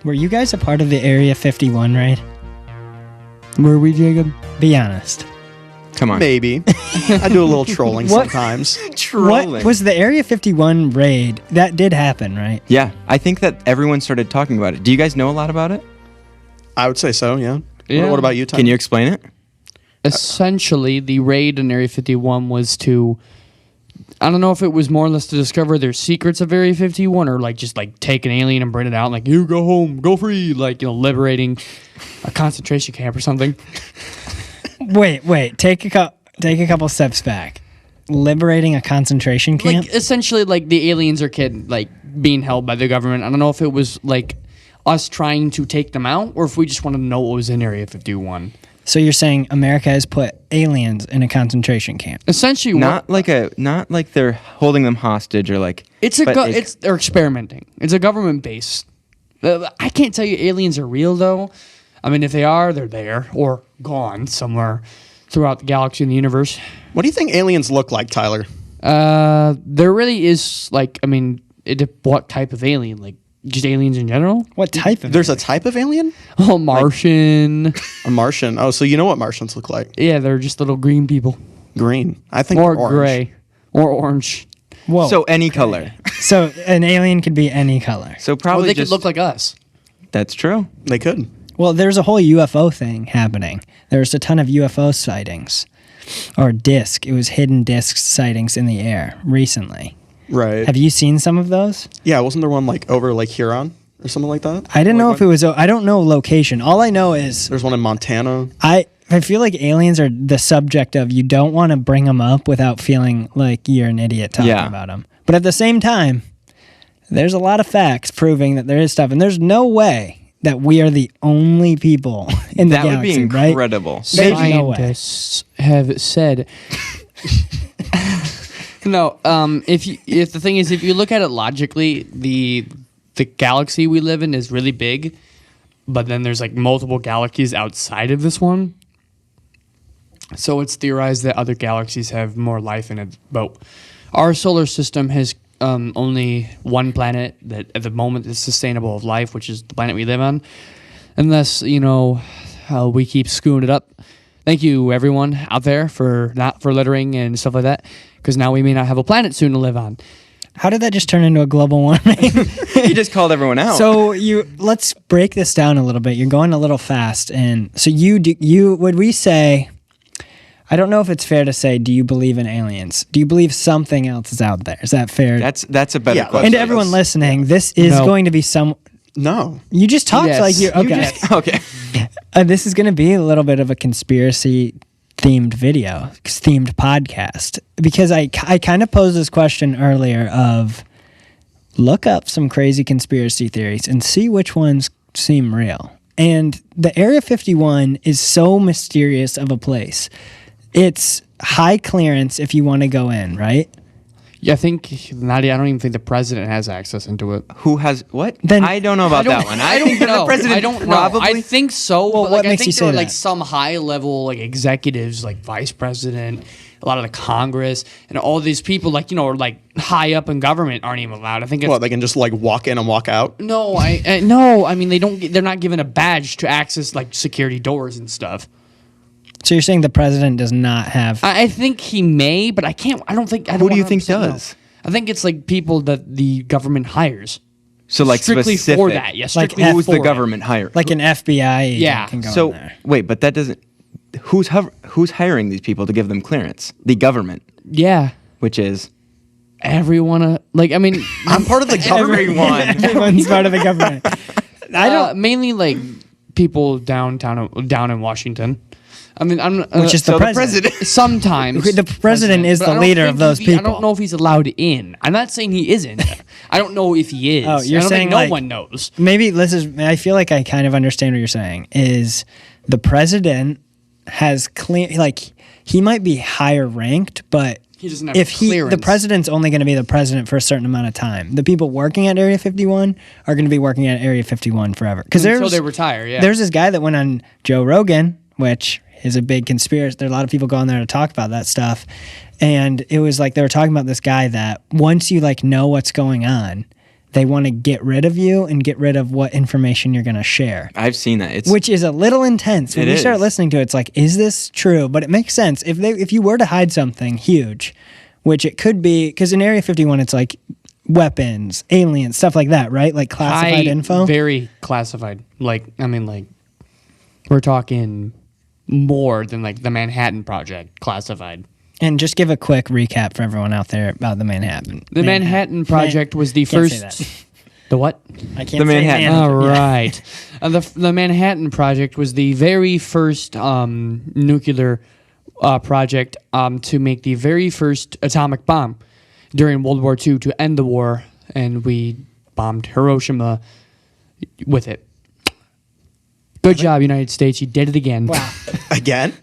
Were you guys a part of the Area 51 raid? Were we, Jacob? Be honest. Come on. Maybe. I do a little trolling sometimes. What was the Area 51 raid? That did happen, right? Yeah, I think that everyone started talking about it. Do you guys know a lot about it? I would say so, yeah. Yeah. What about you, Tom? Can you explain it? Essentially, the raid in Area 51 was to, I don't know if it was more or less to discover their secrets of Area 51 or like just like take an alien and bring it out and like, you go home, go free, like, you know, liberating a concentration camp or something. Wait. Take a couple steps back. Liberating a concentration camp? Like, essentially, like, the aliens are being held by the government. I don't know if it was like us trying to take them out or if we just wanted to know what was in Area 51. So you're saying America has put aliens in a concentration camp? Essentially, Not like they're holding them hostage or like. They're experimenting. It's a government base. I can't tell you aliens are real though. I mean, if they are, they're there or gone somewhere throughout the galaxy and the universe. What do you think aliens look like, Tyler? There really is like, I mean, what type of alien? Like just aliens in general? What type of There's a type of alien? Oh, Martian. A Martian. Oh, so you know what Martians look like? Yeah, they're just little green people. Green. I think Or orange. gray. Or orange. Whoa. So any color. So an alien could be any color. So Well, probably they just could look like us. That's true. They could. Well, there's a whole UFO thing happening. There's a ton of UFO sightings. Or disc. It was hidden disc sightings in the air recently. Right. Have you seen some of those? Yeah, wasn't there one like over Lake Huron or something like that? I didn't know if it was... I don't know location. All I know is... There's one in Montana. I feel like aliens are the subject of you don't want to bring them up without feeling like you're an idiot talking about them. But at the same time, there's a lot of facts proving that there is stuff. And there's no way that we are the only people in the That galaxy, would be right? incredible. There's no way. Scientists have said... No, if the thing is, if you look at it logically, the galaxy we live in is really big, but then there's like multiple galaxies outside of this one. So it's theorized that other galaxies have more life in it. But our solar system has only one planet that at the moment is sustainable of life, which is the planet we live on. Unless, you know, we keep screwing it up. Thank you, everyone out there, for littering and stuff like that. Because now we may not have a planet soon to live on. How did that just turn into a global warming? You just called everyone out. So let's break this down a little bit. You're going a little fast, and so would we say? I don't know if it's fair to say. Do you believe in aliens? Do you believe something else is out there? Is that fair? That's a better question. And to everyone listening, this is going to be some. No. You just talked like you're okay. Okay. This is going to be a little bit of a conspiracy themed podcast, because I kind of posed this question earlier of look up some crazy conspiracy theories and see which ones seem real. And the Area 51 is so mysterious of a place. It's high clearance if you want to go in, right? Yeah, I think, Nadia, I don't even think the president has access into it. Who has what? Then- I don't know about that one. I think that the president I don't probably. know. I think so. Well, but what I makes think you there say are like that? some high level like executives, like vice president, a lot of the Congress, and all these people, like, you know, are like high up in government aren't even allowed. I think it's, Well, they can just like walk in and walk out. no. I mean they're not given a badge to access like security doors and stuff. So you're saying the president does not have... I think he may, but I can't. I don't think. I don't Who do you think 100% know. does? I think it's like people that the government hires. So like Strictly specific. for that, yeah. Like Strictly Who's for the it. government hire? like an FBI agent Yeah. can go in So there. wait, but that doesn't. Who's hiring these people to give them clearance? The government, Yeah. which is Everyone, like, I mean, I'm part of the government. Everyone's part of the government. I don't... mainly like people down in Washington. I mean, I'm Which is the so president. sometimes The president is but the I don't leader think of those I don't people. know if he's allowed in. I'm not saying he isn't. I don't know if he is. Oh, you're I don't saying, think no like- one knows. Maybe I feel like I kind of understand what you're saying. Is the president has he might be higher ranked, but He doesn't have if the clearance. president's only going to be the president for a certain amount of time, the people working at Area 51 are going to be working at Area 51 forever. Because Until they retire. Yeah. there's this guy that went on Joe Rogan, which is a big conspiracy. There are a lot of people going there to talk about that stuff. And it was like they were talking about this guy that once you like know what's going on, they want to get rid of you and get rid of what information you're going to share. I've seen that. Which is a little intense. When It you start is. listening to it, it's like, is this true? But it makes sense. If you were to hide something huge, which it could be, because in Area 51, it's like weapons, aliens, stuff like that, right? Like classified info. Very classified. Like, I mean, like, we're talking more than like the Manhattan Project classified. And just give a quick recap for everyone out there about the Manhattan. The Manhattan Project was the Can't say first. that. The what? I can't The say Manhattan. Manhattan. All Yeah. right. The Manhattan Project was the very first nuclear project to make the very first atomic bomb during World War II to end the war, and we bombed Hiroshima with it. Good job, United States. You did it again. Wow. Again?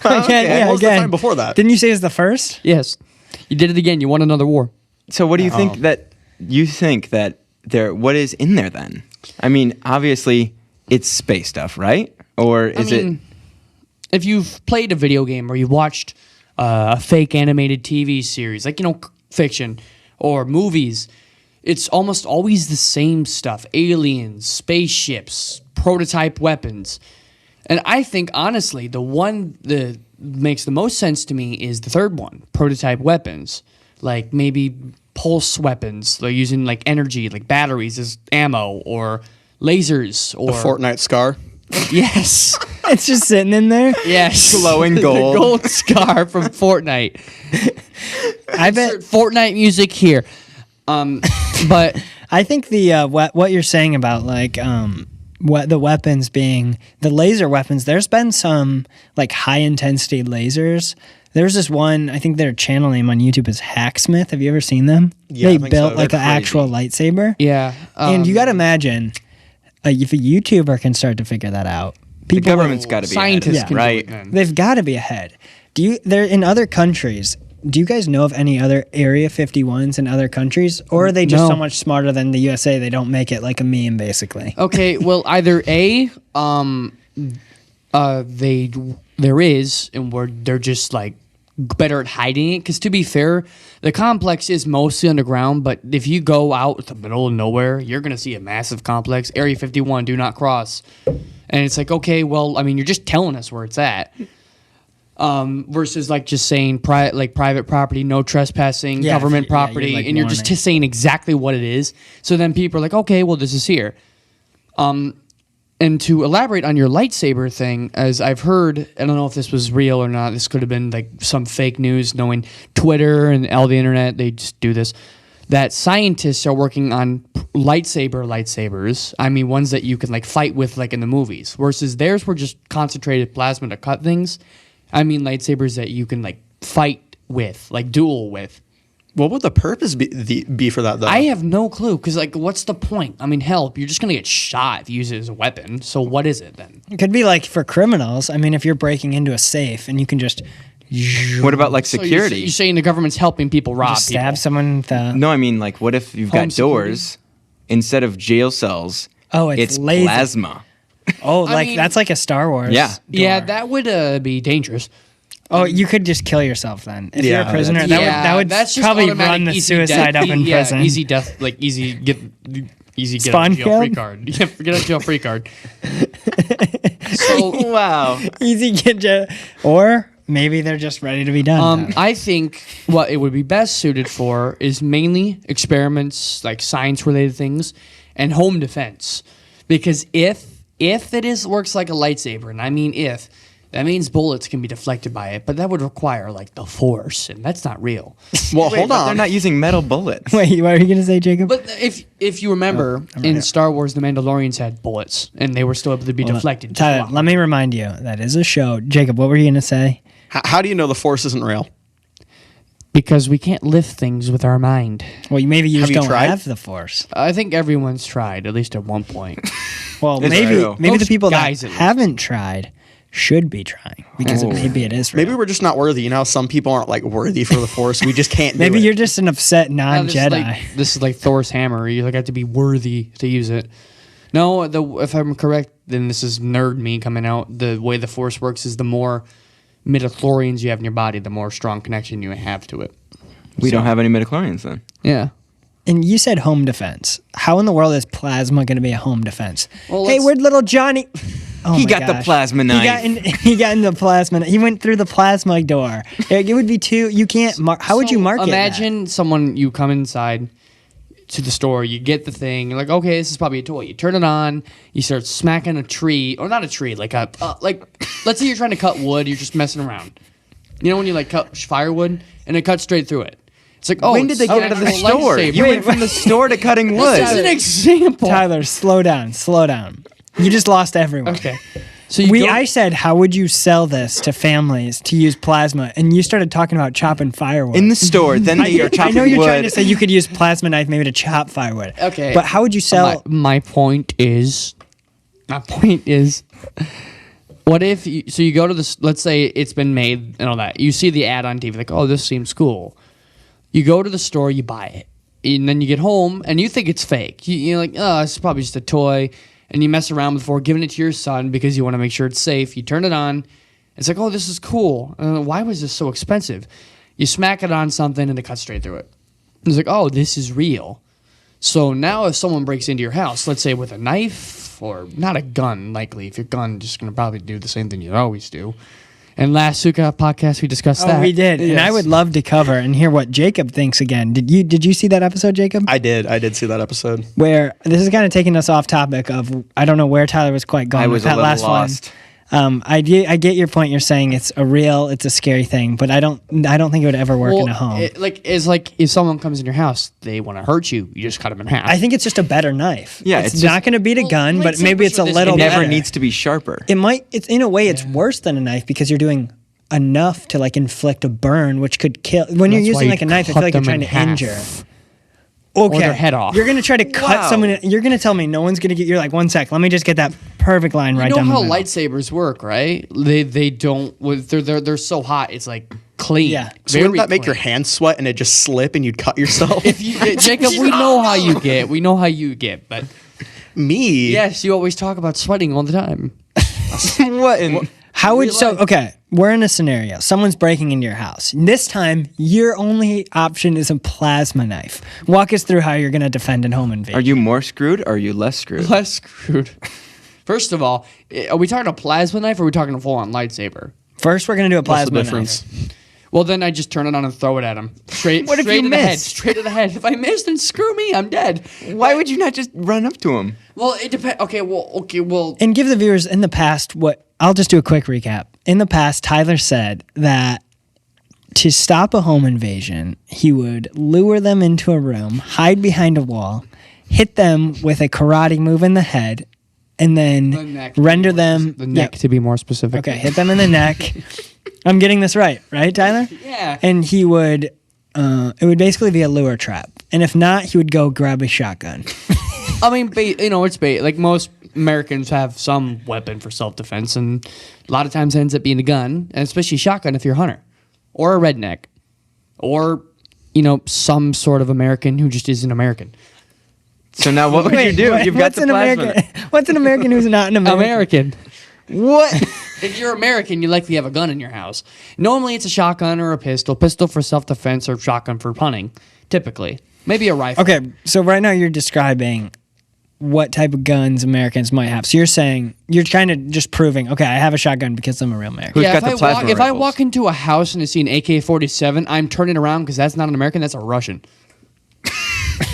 Again, yeah, What was the again. time before that? Didn't you say it's the first? Yes. You did it again. You won another war. So what do you think that there? What is in there then? I mean, obviously it's space stuff, right? Or is it? If you've played a video game or you've watched a fake animated TV series, like, fiction or movies, it's almost always the same stuff. Aliens, spaceships, prototype weapons. And I think, honestly, the one that makes the most sense to me is the third one, prototype weapons. Like maybe pulse weapons, like using like energy, like batteries as ammo, or lasers, or... The Fortnite scar? Yes. It's just sitting in there. Yes. Glowing gold. The gold scar from Fortnite. I bet. Insert Fortnite music here. But I think the what you're saying about like what the weapons being the laser weapons. There's been some like high intensity lasers. There's this one. I think their channel name on YouTube is Hacksmith. Have you ever seen them? Yeah, I They think built so. like They're an actual lightsaber. yeah, And you got to imagine if a YouTuber can start to figure that out, The people government's got to be scientists Yeah. can right? do it then. they've got to be ahead. They're in other countries. Do you guys know of any other Area 51s in other countries, or are they just No. so much smarter than the USA? They don't make it like a meme, basically. Okay, well, either A, there is, and they're just like better at hiding it. Because to be fair, the complex is mostly underground, but if you go out the middle of nowhere, you're gonna see a massive complex. Area 51, do not cross. And it's like, okay, well, I mean, you're just telling us where it's at. Versus like just saying private property, no trespassing, Yeah, government you're, property, like, and you're warning. just saying exactly what it is. So then people are like, okay, well, this is here. And to elaborate on your lightsaber thing, as I've heard, I don't know if this was real or not. This could have been like some fake news, knowing Twitter and all the internet, they just do this. That scientists are working on lightsabers. I mean, ones that you can like fight with, like in the movies. Versus theirs were just concentrated plasma to cut things. I mean, lightsabers that you can like fight with, like duel with. What would the purpose be for that, though? I have no clue, because like, what's the point? I mean, hell, you're just gonna get shot if you use it as a weapon. So what is it then? It could be like for criminals. I mean, if you're breaking into a safe and you can just What about like So security? you're saying the government's helping people rob just people? stab someone with a... No, I mean like what if you've Home got doors instead of jail cells? Oh, it's laser. plasma. Oh, I like mean- that's like a Star Wars. Yeah. Yeah, door. that would be dangerous. Oh, you could just kill yourself then. If you're Yeah, a prisoner, that's- that would that's just probably automatic run the easy suicide death. up in Yeah, prison. easy death, like easy get out Spawn of jail free killed? card. Yeah, get out of jail free card. So Wow. Easy get you. Or maybe they're just ready to be done. I think what it would be best suited for is mainly experiments, like science-related things, and home defense. Because if it works like a lightsaber, and I mean if, that means bullets can be deflected by it, but that would require like the Force, and that's not real. well, Wait, hold but on. they're not using metal bullets. Wait, what are you going to say, Jacob? But if you remember, in Star Wars, the Mandalorians had bullets, and they were still able to be deflected. just a Tyler, lot. let me remind you, that is a show. Jacob, what were you going to say? How do you know the Force isn't real? Because we can't lift things with our mind. Well, maybe you Have just you don't tried? have the Force. I think everyone's tried, at least at one point. Well, It's maybe true. the Most people that guys, at least. haven't tried should be trying because maybe it is real. Maybe we're just not worthy. You know, how some people aren't like worthy for the Force. We just can't. Maybe do it. you're just an upset No, this is non-Jedi. this is like Thor's hammer. You like have to be worthy to use it. No, if I'm correct, then this is nerd me coming out. The way the Force works is the more midichlorians you have in your body, the more strong connection you have to it. We don't have any midichlorians then. Yeah. And you said home defense. how in the world is plasma going to be a home defense? Well, Hey, let's- where'd little Johnny? Oh He my got the gosh. plasma knife. He got in the plasma. He went through the plasma door. It would be too. You can't. How would you market Imagine someone, you come inside to the store, you get the thing, you're like, okay, this is probably a toy. You turn it on, you start smacking a tree, or not a tree, like let's say you're trying to cut wood, you're just messing around. You know when you like cut firewood and it cuts straight through it. It's like, oh, When did they get out of the actual store? lightsaber. You went from the store to cutting wood. This is an example. Tyler, slow down. You just lost everyone. Okay. So you go, I said, how would you sell this to families to use plasma? And you started talking about chopping firewood. In the store, then they are I chopping know you're wood. trying to say you could use plasma knife maybe to chop firewood. Okay. But how would you sell? My point is, what if you go to this? Let's say it's been made and all that. You see the ad on TV, like, oh, this seems cool. You go to the store, you buy it, and then you get home and you think it's fake. You're like, oh, it's probably just a toy, and you mess around before giving it to your son because you want to make sure it's safe. You turn it on, it's like, oh, this is cool. Why was this so expensive? You smack it on something and it cuts straight through it. It's like, oh, this is real. So now if someone breaks into your house, let's say with a knife or not a gun, likely. If your gun, just going to probably do the same thing you always do. And last Suka podcast, we discussed that. Oh, we did. And I Yes. would love to cover and hear what Jacob thinks again. Did you see that episode, Jacob? I did see that episode. Where this is kind of taking us off topic of, I don't know where Tyler was quite going I with was a that little last lost. one. I get your point. You're saying it's a scary thing, but I don't think it would ever work in a home. It's like if someone comes in your house, they want to hurt you, you just cut them in half. I think it's just a better knife. Yeah, it's it's not just- going to beat a Well, gun, but maybe lightsabers it's a are this- little It never better. needs to be sharper. It might. It's in a way, it's worse than a knife because you're doing enough to like inflict a burn, which could kill. When you're That's why using you like a knife, I cut feel like you're them trying in to half. injure. Okay, their head off. You're gonna try to cut Wow. someone. You're gonna tell me no one's gonna get. You're like 1 sec. Let me just get that perfect line right you know down how the middle. lightsabers work, right? They don't. They're so hot. It's like clean. Yeah. So wouldn't Very that make your clean. hands sweat and it just slip and you'd cut yourself? If you, Jacob, we know how you get. We know how you get. But Me? yes, you always talk about sweating all the time. What? In, How would Real so? life. Okay, we're in a scenario. Someone's breaking into your house. This time, your only option is a plasma knife. Walk us through how you're gonna defend a home invasion. are you more screwed or are you less screwed? Less screwed. First of all, are we talking a plasma knife or are we talking a full-on lightsaber? First, we're gonna do a What's plasma the knife. difference? Well, then I just turn it on and throw it at him. Straight, What if straight you to the head. miss? Straight to the head. If I miss, then screw me. I'm dead. Why would you not just run up to him? Well, it depends. Okay, well. And give the viewers in the past what I'll just do a quick recap. In the past, Tyler said that to stop a home invasion, he would lure them into a room, hide behind a wall, hit them with a karate move in the head, and The then neck. render them. The neck, Yep. to be more specific. Okay, hit them in the neck. I'm getting this right, Tyler? Yeah. And he would, it would basically be a lure trap. And if not, he would go grab a shotgun. I mean, it's like most Americans have some weapon for self-defense, and a lot of times it ends up being a gun, and especially a shotgun if you're a hunter, or a redneck, or some sort of American who just isn't American. So now what would you do? You've got what's the an plasma. American? What's an American who's not an American? What? If you're American, you likely have a gun in your house. Normally, it's a shotgun or a pistol. Pistol for self-defense or shotgun for hunting, typically. Maybe a rifle. Okay, so right now you're describing what type of guns Americans might have. So you're saying, you're kind of just proving, okay, I have a shotgun because I'm a real American. Who's Yeah, got the plasma if I rifles? walk into a house and I see an AK-47, I'm turning around because that's not an American, that's a Russian.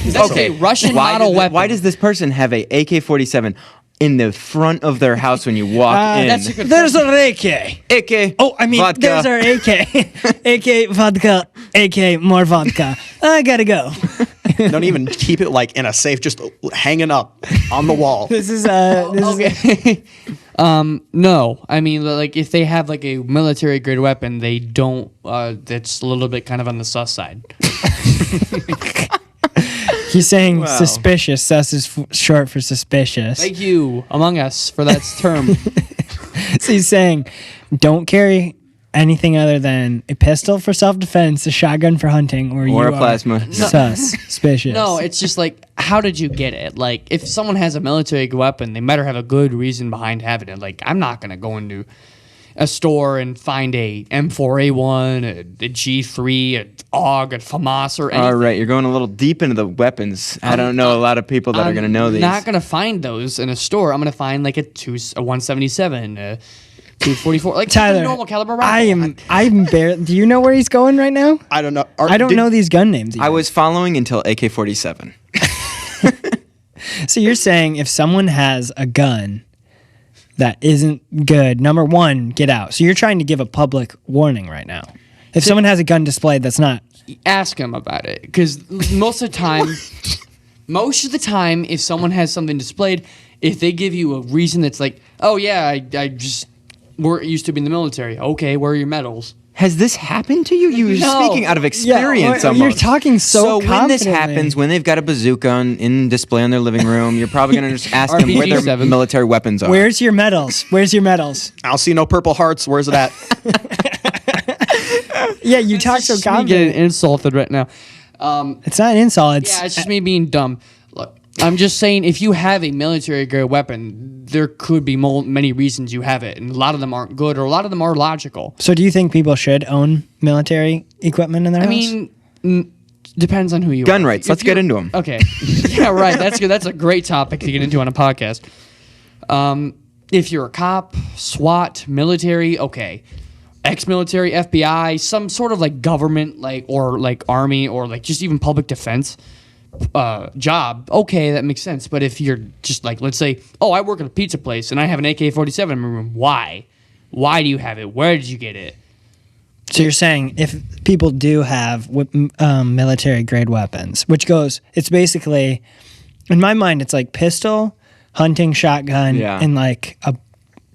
That's a Russian model weapon. Why does this person have a AK-47 in the front of their house when you walk in? that's a good There's an AK. AK. Oh, I mean, vodka. there's our AK. AK, vodka, AK, more vodka. I gotta go. Don't even keep it like in a safe, just hanging up on the wall. This is, Okay. No. I mean, like, if they have, like, a military-grade weapon, they don't, that's a little bit kind of on the sus side. he's saying Wow. suspicious. Sus is short for suspicious. Thank you, Among Us, for that term. So he's saying, don't carry anything other than a pistol for self-defense, a shotgun for hunting, or you Or a are plasma. suspicious. No, it's just like, how did you get it? Like, if someone has a military weapon, they better have a good reason behind having it. Like, I'm not going to go into... a store and find a M4A1, a G3, a AUG, a FAMAS, or anything. All right, you're going a little deep into the weapons. I don't know a lot of people that are going to know these. I'm not going to find those in a store. I'm going to find like a 177, a 244, like Tyler, a normal caliber rifle. I'm barely. Do you know where he's going right now? I don't know. I don't know these gun names. I was following until AK-47. So you're saying if someone has a gun that isn't good, number one, get out. So you're trying to give a public warning right now. If someone has a gun displayed that's not... Ask them about it, because most of the time, if someone has something displayed, if they give you a reason that's like, oh yeah, I just used to be in the military. Okay, where are your medals? Has this happened to you? You're No. speaking out of experience You're almost. talking so when this confidently. happens, when they've got a bazooka in display on their living room, you're probably going to just ask them where their RPG-7. military weapons are. Where's your medals? Where's your medals? I don't see no Purple Hearts. Where's it at? Yeah, you talk so Just me getting confident. insulted right now. It's not an insult. It's, Yeah, it's just me being dumb. Look, I'm just saying, if you have a military-grade weapon, there could be many reasons you have it, and a lot of them aren't good, or a lot of them are logical. So do you think people should own military equipment in their I house? mean, depends on who you are. Gun rights. Let's get you're- into them. Okay. Yeah, right. That's good. That's a great topic to get into on a podcast. If you're a cop, SWAT, military, okay. Ex-military, FBI, some sort of like government, like or like army, or like just even public defense job, okay, that makes sense. But if you're just like, let's say, oh, I work at a pizza place and I have an AK-47 in my room, why? Why do you have it? Where did you get it? So you're saying if people do have military grade weapons, which goes, it's basically, in my mind, it's like pistol, hunting shotgun, Yeah. and like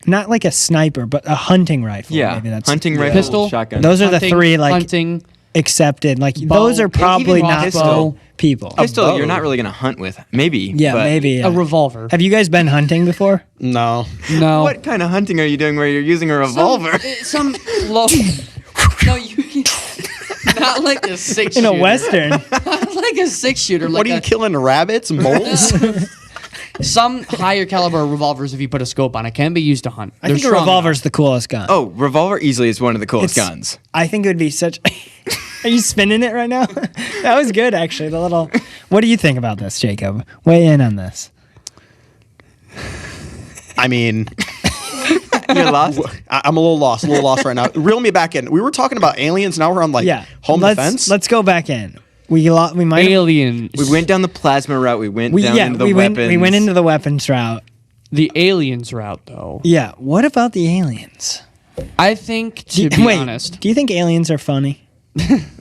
not like a sniper, but a hunting rifle. Yeah, Maybe that's hunting rifle, Pistol? shotgun. Those are the Hunting, three like hunting. accepted. Like Bow, those are and probably even not crossbow. people. Pistol, bow. you're not really going to hunt with. Maybe. Yeah, but maybe A revolver. Have you guys been hunting before? No. No. What kind of hunting are you doing where you're using a revolver? Some low. No, you can. Not like a 6-shooter. In a western. Not like a 6-shooter. Like What are you killing? Rabbits? Moles? Some higher caliber revolvers, if you put a scope on it, can be used to hunt. I They're think a strong revolver's the coolest gun. Oh, revolver easily is one of the coolest It's- guns. I think it would be such. Are you spinning it right now? That was good, actually. The little. What do you think about this, Jacob? Weigh in on this. I mean, You're lost? I'm a little lost right now. Reel me back in. We were talking about aliens. Now we're on like Yeah. home defense. Let's go back in. We might. have- Aliens. We went down the plasma route. We went down into the weapons. we went into the weapons route. The aliens route, though. Yeah. What about the aliens? I think, to be honest, do you think aliens are funny?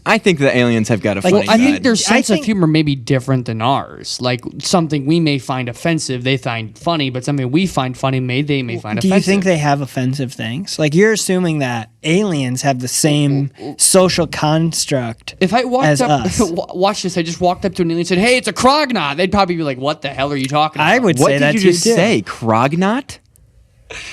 I think the aliens have got a funny I think side. their sense think- of humor may be different than ours. Like something we may find offensive, they find funny, but something we find funny, they may find Do offensive. you think they have offensive things? Like you're assuming that aliens have the same social construct. If I as walked up, us. watch this. I just walked up to an alien and said, "Hey, it's a Krognot." They'd probably be like, "What the hell are you talking about?" I would What say did that you too, just too. say? Krognot?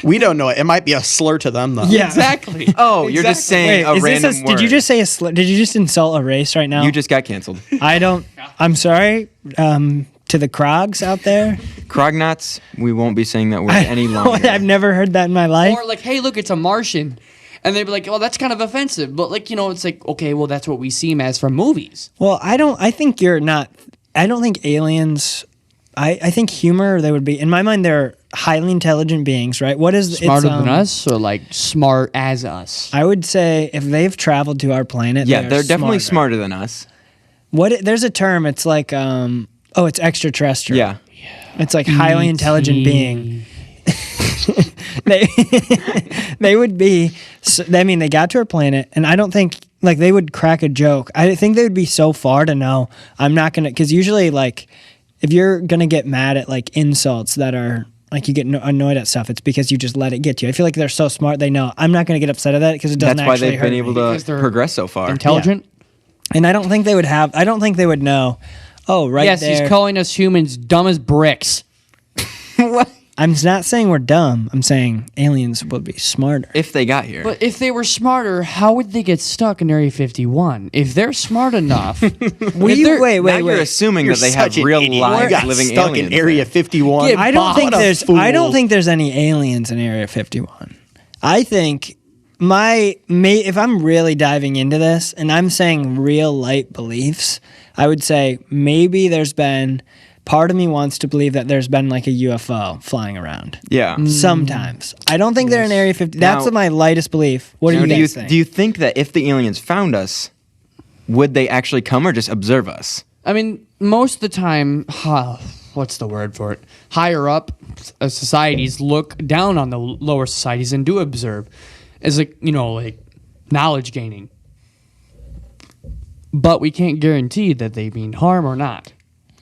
We don't know it. It might be a slur to them, though. Yeah. Exactly. Oh, you're just saying a is random this word. did you just say a did you just insult a race right now? You just got canceled. I don't. I'm sorry to the Krogs out there. Krognots, we won't be saying that word any longer. I've never heard that in my life. Or like, "Hey, look, it's a Martian," and they'd be like, "Well, that's kind of offensive." But like, it's like, okay, well, that's what we see them as from movies. Well, I think you're not. I don't think aliens. I think humor. They would be in my mind. They're highly intelligent beings, right? What is Smarter it's, than us, or like smart as us? I would say if they've traveled to our planet, Yeah, they are they're definitely smarter. smarter than us. There's a term. It's like it's extraterrestrial. Yeah. It's like highly intelligent being. They would be. I mean, they got to our planet, and I don't think like they would crack a joke. I think they would be so far to know. I'm not gonna, because usually like if you're gonna get mad at like insults that are like you get annoyed at stuff, it's because you just let it get to you. I feel like they're so smart. They know I'm not gonna get upset at that because it doesn't That's why actually they've hurt been able me. Because to they're progress so far. Intelligent. And I don't think they would have. I don't think they would know. Oh, right Yes, there. he's calling us humans dumb as bricks. I'm not saying we're dumb. I'm saying aliens would be smarter. If they got here. But if they were smarter, how would they get stuck in Area 51? If they're smart enough, Wait. now you're assuming You're that they have such an real idiot. live You got living stuck aliens. in Area 51. Yeah, I don't think What a there's. fool. I don't think there's any aliens in Area 51. I think if I'm really diving into this and I'm saying real light beliefs, I would say maybe part of me wants to believe that there's been like a UFO flying around. Yeah. Sometimes. I don't think they're in Area 50. That's Now- my lightest belief. What do you guys think? Do you think that if the aliens found us, would they actually come or just observe us? I mean, most of the time, what's the word for it? Higher up societies look down on the lower societies and do observe as like knowledge gaining. But we can't guarantee that they mean harm or not.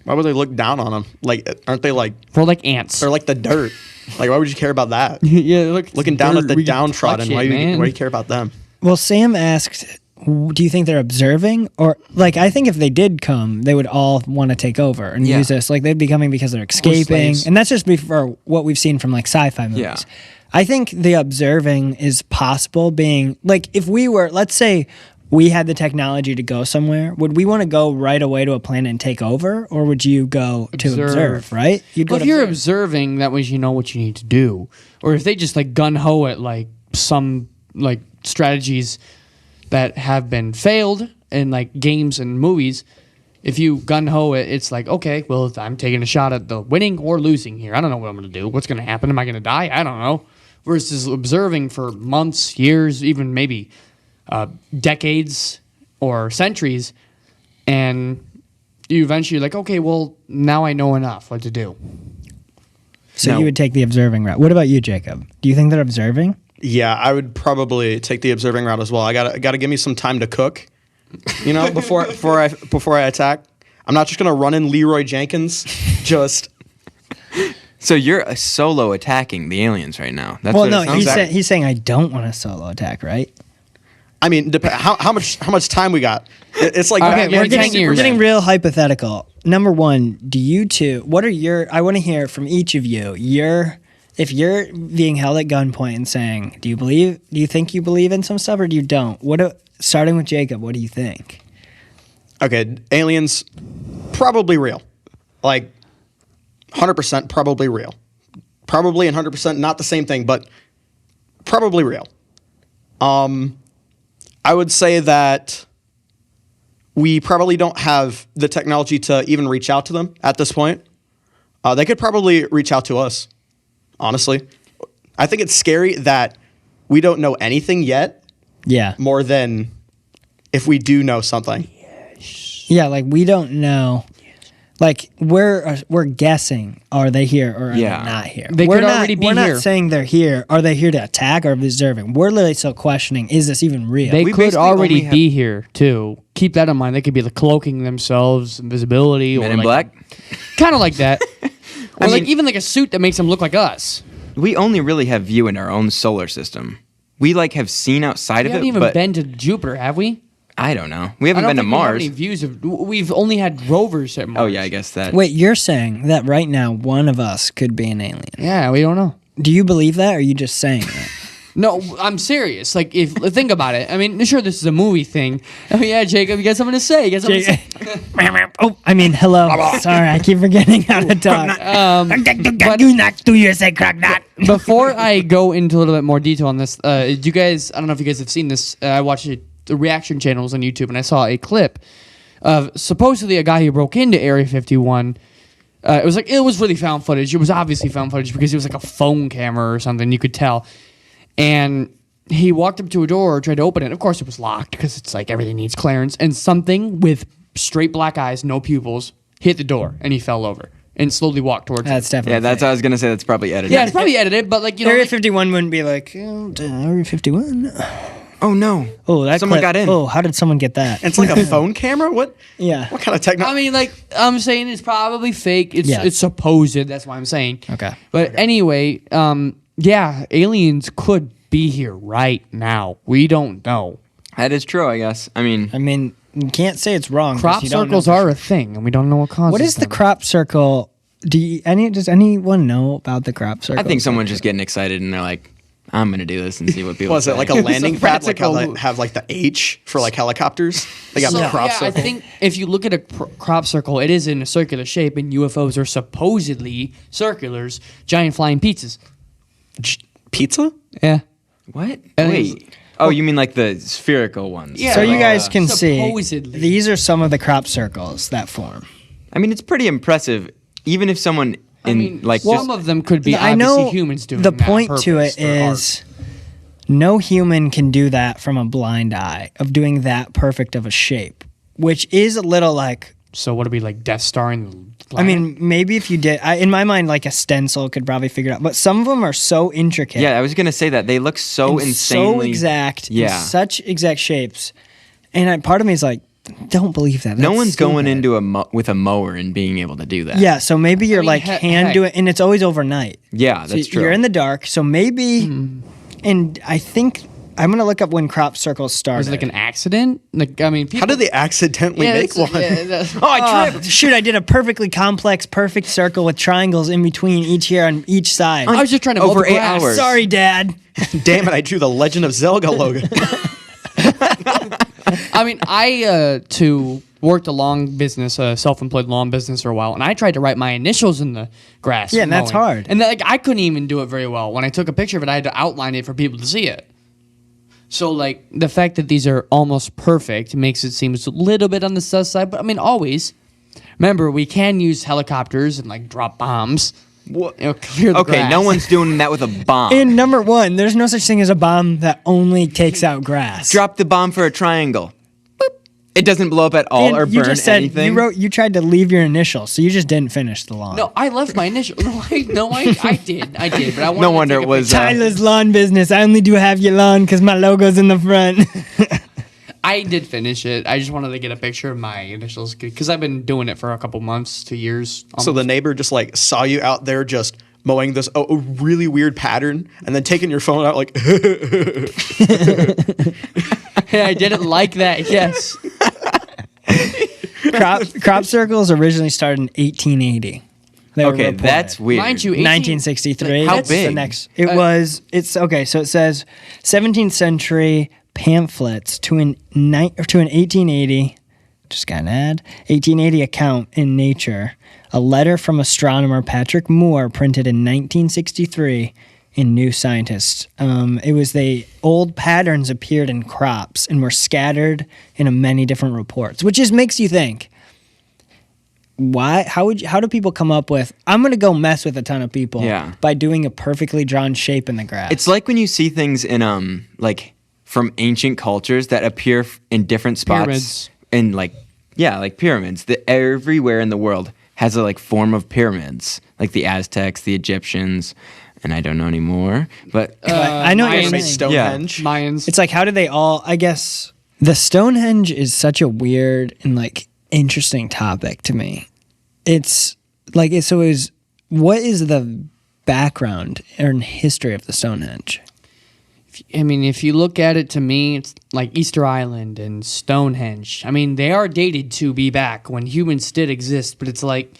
Why would they look down on them? Like, aren't they like? We're like ants. They're like the dirt. Like, why would you care about that? Yeah, look, Looking down at the we can downtrodden. touch Why it, do man. you care about them? Well, Sam asked, do you think they're observing? Or, like, I think if they did come, they would all want to take over and Yeah. use us. Like, they'd be coming because they're escaping. slaves. And that's just for what we've seen from, like, sci-fi movies. Yeah. I think the observing is possible being, like, if we were, let's say we had the technology to go somewhere, would we want to go right away to a planet and take over? Or would you go to observe, right? You'd go Well, if to you're observe. observing, that means you know what you need to do. Or if they just like gun ho at like some like strategies that have been failed in like games and movies, if you gun ho it, it's like, okay, well, I'm taking a shot at the winning or losing here. I don't know what I'm going to do. What's going to happen? Am I going to die? I don't know. Versus observing for months, years, even maybe decades or centuries, and you eventually like, okay, well, now I know enough what to do. So No. you would take the observing route. What about you, Jacob? Do you think they're observing? Yeah, I would probably take the observing route as well. I gotta give me some time to cook, before I attack. I'm not just gonna run in Leroy Jenkins. Just So you're solo attacking the aliens right now. That's Well, what no, it sounds like. he's saying I don't want a solo attack, right? I mean, how much time we got? It's like Okay, Batman we're getting- 10 years. We're getting then. real hypothetical. Number one, do you two? What are your? I want to hear from each of you. If you're being held at gunpoint and saying, "Do you think you believe in some stuff or do you don't?" Starting with Jacob, what do you think? Okay, aliens, probably real. Like, 100% probably real. Probably and 100% not the same thing, but probably real. I would say that we probably don't have the technology to even reach out to them at this point. They could probably reach out to us, honestly. I think it's scary that we don't know anything yet Yeah, more than if we do know something. yeah. Like we don't know. Like we're guessing. Are they here or are Yeah. they not here? They we're could not, already be We're here. not saying they're here. Are they here to attack or observing? We're literally still questioning. Is this even real? They We could basically already only be here too. Keep that in mind. They could be like cloaking themselves, invisibility, Men or in like, Black? kind of like that, or like mean- even like a suit that makes them look like us. We only really have view in our own solar system. We like have seen outside We of haven't it, even but been to Jupiter, have we? I don't know. We I haven't don't been to think we have Mars. any views of. We've only had rovers at Mars. Oh yeah, I guess that. Wait, you're saying that right now one of us could be an alien? Yeah, we don't know. Do you believe that, or are you just saying that? No, I'm serious. Like, if think about it. I mean, sure, this is a movie thing. Oh yeah, Jacob, you got something to say? You got something to say? Oh, I mean, hello. Sorry, I keep forgetting how to talk. Before I go into a little bit more detail on this, do you guys? I don't know if you guys have seen this. I watched the reaction channels on YouTube, and I saw a clip of supposedly a guy who broke into Area 51. It was really found footage. It was obviously found footage because it was like a phone camera or something. You could tell, and he walked up to a door, tried to open it. Of course, it was locked because it's like everything needs clearance. And something with straight black eyes, no pupils, hit the door, and he fell over and slowly walked towards. That's definitely. Yeah, that's what I was gonna say. That's probably edited. Yeah, it's probably edited, but like Area like, 51 wouldn't be like Area 51. Oh no. Oh, that Someone got in. Oh, how did someone get that? It's like a phone camera? What? Yeah. What kind of technology? I mean, like I'm saying, it's probably fake. It's Yeah. it's supposed. That's why I'm saying. Okay. But anyway, yeah, aliens could be here right now. We don't know. That is true, I guess. I mean, You can't say it's wrong. 'cause Crop you don't know circles for are sure. a thing, and we don't know what causes What is the them. crop circle? Does anyone know about the crop circle? I think someone's just getting excited and they're like, "I'm gonna do this and see what people." Was it say." like a landing pad? Like how practical- they have like the H for like helicopters? They got So, the crop yeah, I circle. think if you look at a crop circle, it is in a circular shape, and UFOs are supposedly circulars, giant flying pizzas. Pizza? Yeah. What? And Wait. Oh, you mean like the spherical ones? Yeah. So you guys can see, Supposedly. these are some of the crop circles that form. I mean, it's pretty impressive, even if someone some of them could be I obviously know humans doing the that on point to purpose it for art. is no human can do that from a blind eye of doing that perfect of a shape, which is a little like. So would it be like Death Star in the I mean, maybe if you did, in my mind, like a stencil could probably figure it out. But some of them are so intricate. Yeah, I was gonna say that they look so and insanely so exact. Yeah. In such exact shapes, and part of me is like, don't believe that. No That's one's going stupid. into with a mower and being able to do that. Yeah, so maybe you're mean, like hand do it, and it's always overnight. Yeah, So that's true. you're in the dark, so maybe, and I think I'm gonna look up when crop circles started. was it like an accident? Like I mean, How did they accidentally make one? Oh, I tripped. Shoot, I did a perfectly complex, perfect circle with triangles in between each here on each side. I was just trying to Over mow the 8 grass. hours. Sorry, Dad. Damn it! I drew the Legend of Zelda logo. I mean, I too worked a lawn business, a self-employed lawn business for a while, and I tried to write my initials in the grass. Yeah, and that's mowing. hard. And like I couldn't even do it very well. When I took a picture of it, I had to outline it for people to see it. So like the fact that these are almost perfect makes it seem a little bit on the sus side. But I mean, always remember we can use helicopters and like drop bombs. What? Clear the Okay, grass. no one's doing that with a bomb. And number one, there's no such thing as a bomb that only takes out grass. Drop the bomb for a triangle. Boop. It doesn't blow up at all And or you burn just said anything. you tried to leave your initials, so you just didn't finish the lawn. No, I left my initial. I did. But I wanted No to wonder take it a was, picture. Tyler's lawn business. I only do have your lawn because my logo's in the front. I did finish it. I just wanted to get a picture of my initials because I've been doing it for a couple months, 2 years. So the neighbor just like saw you out there just mowing this a really weird pattern, and then taking your phone out like. Hey, I didn't like that. Yes. crop circles originally started in 1880. They were Okay, reported. that's weird. Mind you, 1963. How That's the big? next. It's okay. So it says 17th century pamphlets to an 1880. Just got an ad. 1880 account in Nature. A letter from astronomer Patrick Moore, printed in 1963 in New Scientist. It was old patterns appeared in crops and were scattered in many different reports, which just makes you think. Why? How do people come up with? I'm gonna go mess with a ton of people. Yeah. By doing a perfectly drawn shape in the grass. It's like when you see things in like from ancient cultures that appear in different spots Pyramids. in like pyramids. That everywhere in the world has a like form of pyramids, like the Aztecs, the Egyptians, and I don't know anymore. But I know what you're Mayans. saying. Stonehenge. Mayans. It's like, how did they all? I guess the Stonehenge is such a weird and like interesting topic to me. It's like what is the background or history of the Stonehenge? I mean, if you look at it, to me, it's like Easter Island and Stonehenge. I mean, they are dated to be back when humans did exist, but it's like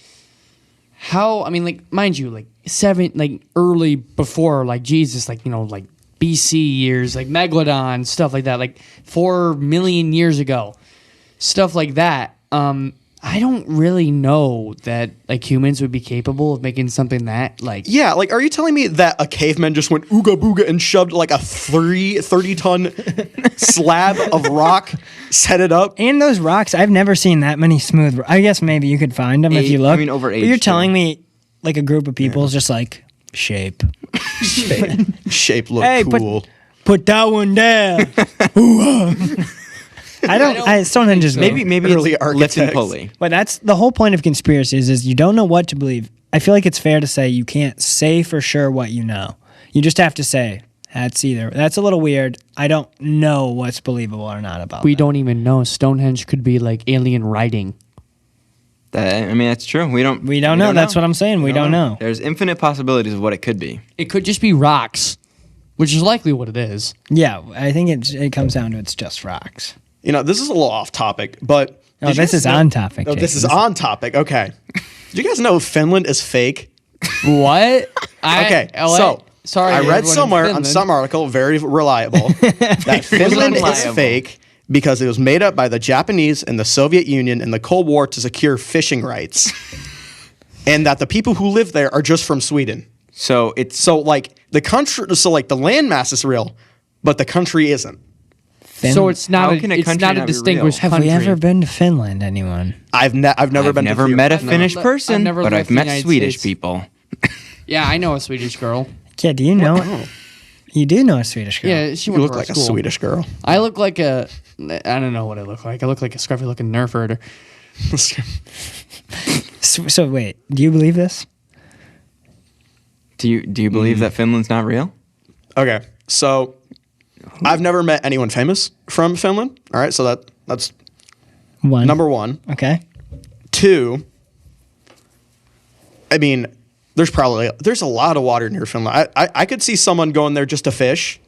how? I mean, like mind you, like early before like Jesus, like like BC years, like Megalodon, stuff like that, like 4 million years ago, stuff like that. I don't really know that like humans would be capable of making something that like. Yeah, like, are you telling me that a caveman just went ooga booga and shoved like a 30-ton slab of rock, set it up? And those rocks, I've never seen that many smooth. I guess maybe you could find them if you look. I mean, over But age, you're too. telling me like a group of people is just like shape. Shape look Hey, cool. Put that one down. I don't. Stonehenge is maybe Early it's lift and architects. pulley. But that's the whole point of conspiracies is you don't know what to believe. I feel like it's fair to say you can't say for sure what you know. You just have to say that's a little weird. I don't know what's believable or not about. We that. don't even know. Stonehenge could be like alien writing. I mean, that's true. We don't know. That's what I'm saying. We don't know. There's infinite possibilities of what it could be. It could just be rocks, which is likely what it is. Yeah, I think it comes down to it's just rocks. This is a little off topic, but No, did you this guys is know- on topic. No, this Jason. is on topic. Okay. Do you guys know Finland is fake? What? Okay, so sorry. I read everyone in somewhere on Finland. some article, very reliable, that Finland is reliable. fake because it was made up by the Japanese and the Soviet Union in the Cold War to secure fishing rights, and that the people who live there are just from Sweden. So it's So like the country, so like the landmass is real, but the country isn't. So it's not How can a it's country not a not be distinguished real? Have country. we ever been to Finland? Anyone? I've never I've been. never to met a I've never Finnish le- person, I've never but left I've the met United Swedish States. people. Yeah, I know a Swedish girl. Yeah, do you know? You do know a Swedish girl. Yeah, she You went look to our like a school. Swedish girl. I look like a. I don't know what I look like. I look like a scruffy looking nerf herder. So wait, do you believe this? Do you believe that Finland's not real? Okay, so I've never met anyone famous from Finland. All right, so that's One. number one. Okay. Two, I mean, there's a lot of water near Finland. I could see someone going there just to fish.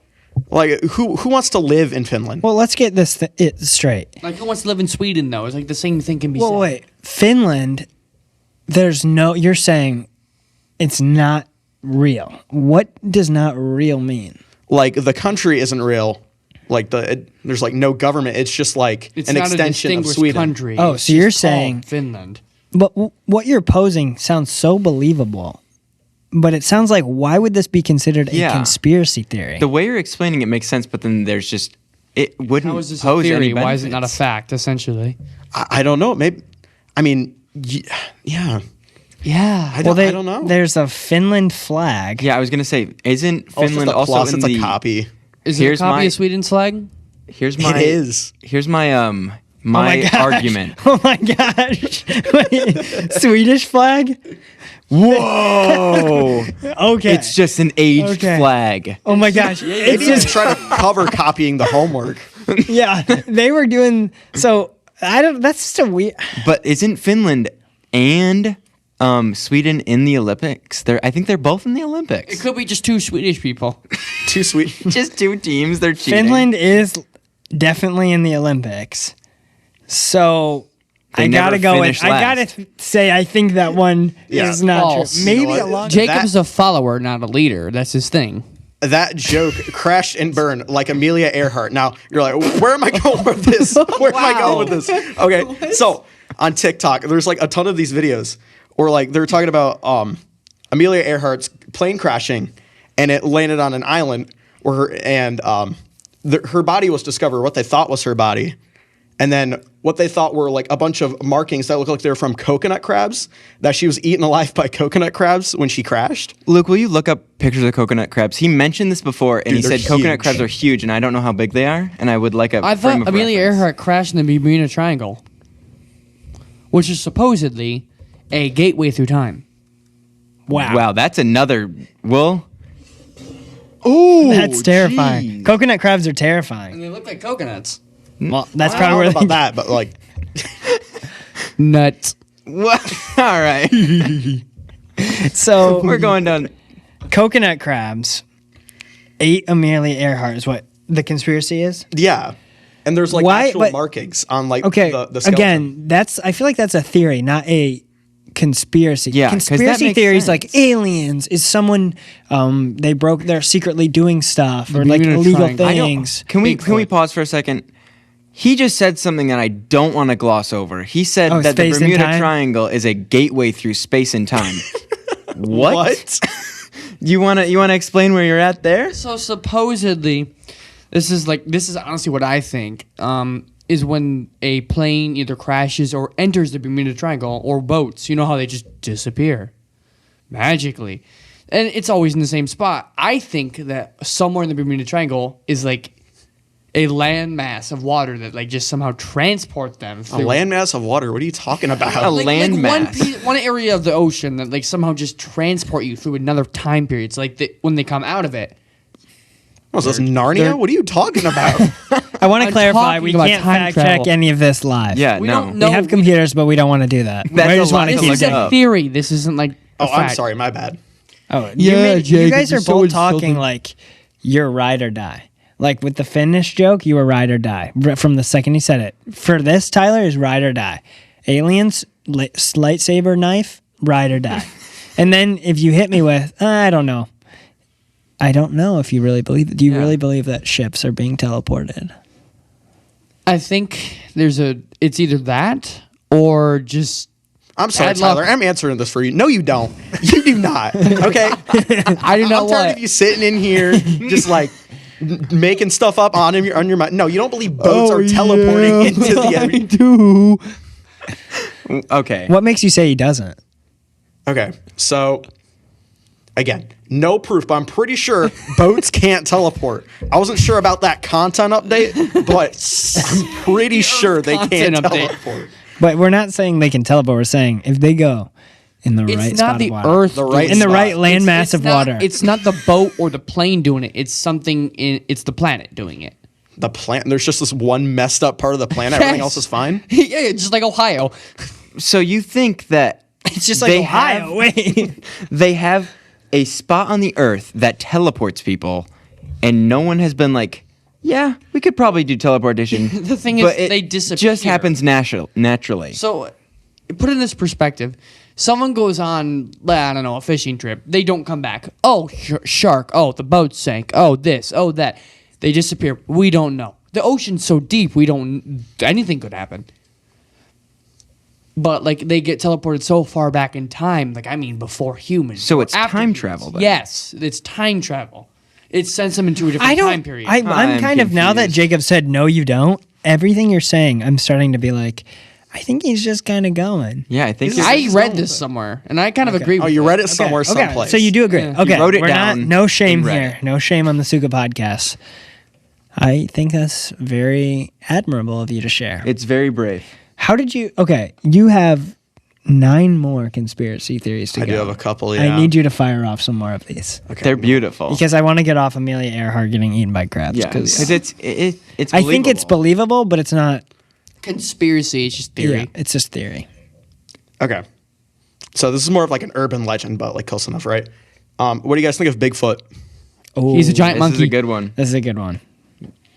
Like who wants to live in Finland? Well, let's get this straight. Like, who wants to live in Sweden, though? It's like the same thing can be Well, said. wait. Finland, you're saying it's not real. What does not real mean? Like the country isn't real. Like there's like no government. It's just like It's an not a extension of distinguished Sweden. country. Oh, It's so you're just called saying- Finland. But what you're posing sounds so believable. But it sounds like, why would this be considered a Yeah. conspiracy theory? The way you're explaining it makes sense, but then there's just it wouldn't How is this a pose any theory? Why is it not a benefits. fact, essentially? I don't know. Maybe. I mean, yeah. Yeah. I don't know. There's a Finland flag. Yeah, I was gonna say, isn't Oh, it's just Finland a also plus, in it's the? a copy. Is it a Here's copy my- of Sweden's flag? Here's my. It is. Here's my Oh my gosh. argument. Oh my gosh. Wait, Swedish flag? Whoa! Okay. It's just an aged Okay. flag. Oh my gosh. They It's didn't just try to cover copying the homework. yeah. They were doing so that's just a weird But isn't Finland and Sweden in the Olympics? I think they're both in the Olympics. It could be just two Swedish people. Too sweet. Just two teams. They're cheating. Finland is definitely in the Olympics. So They I gotta never go with. finished I last. gotta say I think that one Yeah. is not False. true. Maybe You know what? along. Jacob's a follower, not a leader. That's his thing. That joke crashed and burned like Amelia Earhart. Now you're like, where am I going with this? Where am I going with this? Okay, so on TikTok, there's like a ton of these videos, or like they're talking about Amelia Earhart's plane crashing, and it landed on an island where her body was discovered. What they thought was her body, and then what they thought were like a bunch of markings that looked like they were from coconut crabs, that she was eaten alive by coconut crabs when she crashed. Luke, will you look up pictures of coconut crabs? He mentioned this before, and Dude, he they're said coconut huge. crabs are huge, and I don't know how big they are, and I would like a I frame thought of Amelia reference. Earhart crashed in the Bermuda Triangle, which is supposedly a gateway through time. Wow, that's another. Well, ooh, That's terrifying. geez. Coconut crabs are terrifying. they look like coconuts. Well, that's I probably don't where know they. about that, but like. Nuts. What? All right, So we're going down. coconut crabs ate Amelia Earhart is what the conspiracy is. Yeah. And there's like Why- actual but- markings on like Okay, the skeleton. again, I feel like that's a theory, not a conspiracy. Yeah, 'cause that conspiracy makes theories sense. like aliens is someone they're secretly doing stuff or The like Bermuda illegal Triangle. I don't- things. Can we Bigfoot. pause for a second? He just said something that I don't want to gloss over. He said Oh, that the space and Bermuda time? Triangle is a gateway through space and time. What? What? You wanna explain where you're at there? So supposedly, this is honestly what I think. Is when a plane either crashes or enters the Bermuda Triangle, or boats. You know how they just disappear magically, and it's always in the same spot. I think that somewhere in the Bermuda Triangle is like a landmass of water that like just somehow transport them A through landmass of water. What are you talking about? A like landmass. one area of the ocean that like somehow just transport you through another time period. It's like when they come out of it. Was this Narnia? What are you talking about? I want to I'm clarify, talking we about can't time fact travel. check any of this live. Yeah, We no. don't know. We have computers, but we don't want to do that. That's we a just lot want to to This keep is look going. a up. theory. This isn't like Oh, a I'm fact. sorry. My bad. Oh, Yeah, you Jake, guys are it's so both talking insulting. like you're ride or die. Like with the Finnish joke, you were ride or die from the second he said it. For this, Tyler is ride or die. Aliens, lightsaber knife, ride or die. And then if you hit me with, I don't know. I don't know if you really believe it. Do you Yeah. really believe that ships are being teleported? I think it's either that or just I'm sorry, I'd love- Tyler. I'm answering this for you. No, you don't. You do not. Okay. I do I'm not tired want. of you sitting in here just like making stuff up on your mind. No, you don't believe boats are teleporting into the I enemy. do. Okay. What makes you say he doesn't? Okay, so again, no proof, but I'm pretty sure boats can't teleport. I wasn't sure about that content update, but I'm pretty sure they can't content update. teleport. But we're not saying they can teleport. We're saying if they go in the right It's spot not the of water, Earth. The right in the spot. right land mass It's of not- water. It's not the boat or the plane doing it. It's something it's the planet doing it. The planet. There's just this one messed up part of the planet. Everything else is fine. Yeah, just like Ohio. So you think that It's just like they Ohio. have- Wait. they have a spot on the Earth that teleports people, and no one has been like, yeah, we could probably do teleportation. The thing is, but it they disappear. just happens naturally. So, put in this perspective. Someone goes on, I don't know, a fishing trip. They don't come back. Oh, shark. Oh, the boat sank. Oh, this. Oh, that. They disappear. We don't know. The ocean's so deep, anything could happen. But, like, they get teleported so far back in time, before humans. So or it's after time humans. travel, then? Yes, it's time travel. It sends them into a different I don't. time period. I'm I'm kind of now that confused. Jacob said no, you don't. Everything you're saying, I'm starting to be like, I think he's just kind of going. Yeah, I think This is- you're- I read this somewhere, and I kind of agree with Oh, you it. read it somewhere, Okay, someplace. so you do agree. Yeah. Okay, You wrote it we're down not. No shame and read here. it. No shame on the Suka podcast. I think that's very admirable of you to share. it's very brave. How did you? Okay, you have 9 more conspiracy theories to I go. do have a couple. Yeah. I need you to fire off some more of these Okay. They're beautiful. because I want to get off Amelia Earhart getting eaten by crabs. yeah, 'cause because it's. I think it's believable, but it's not. Conspiracy, it's just theory. Yeah, it's just theory. Okay. So this is more of like an urban legend, but like close enough, right? What do you guys think of Bigfoot? Oh, He's a giant This monkey. is a good one. This is a good one.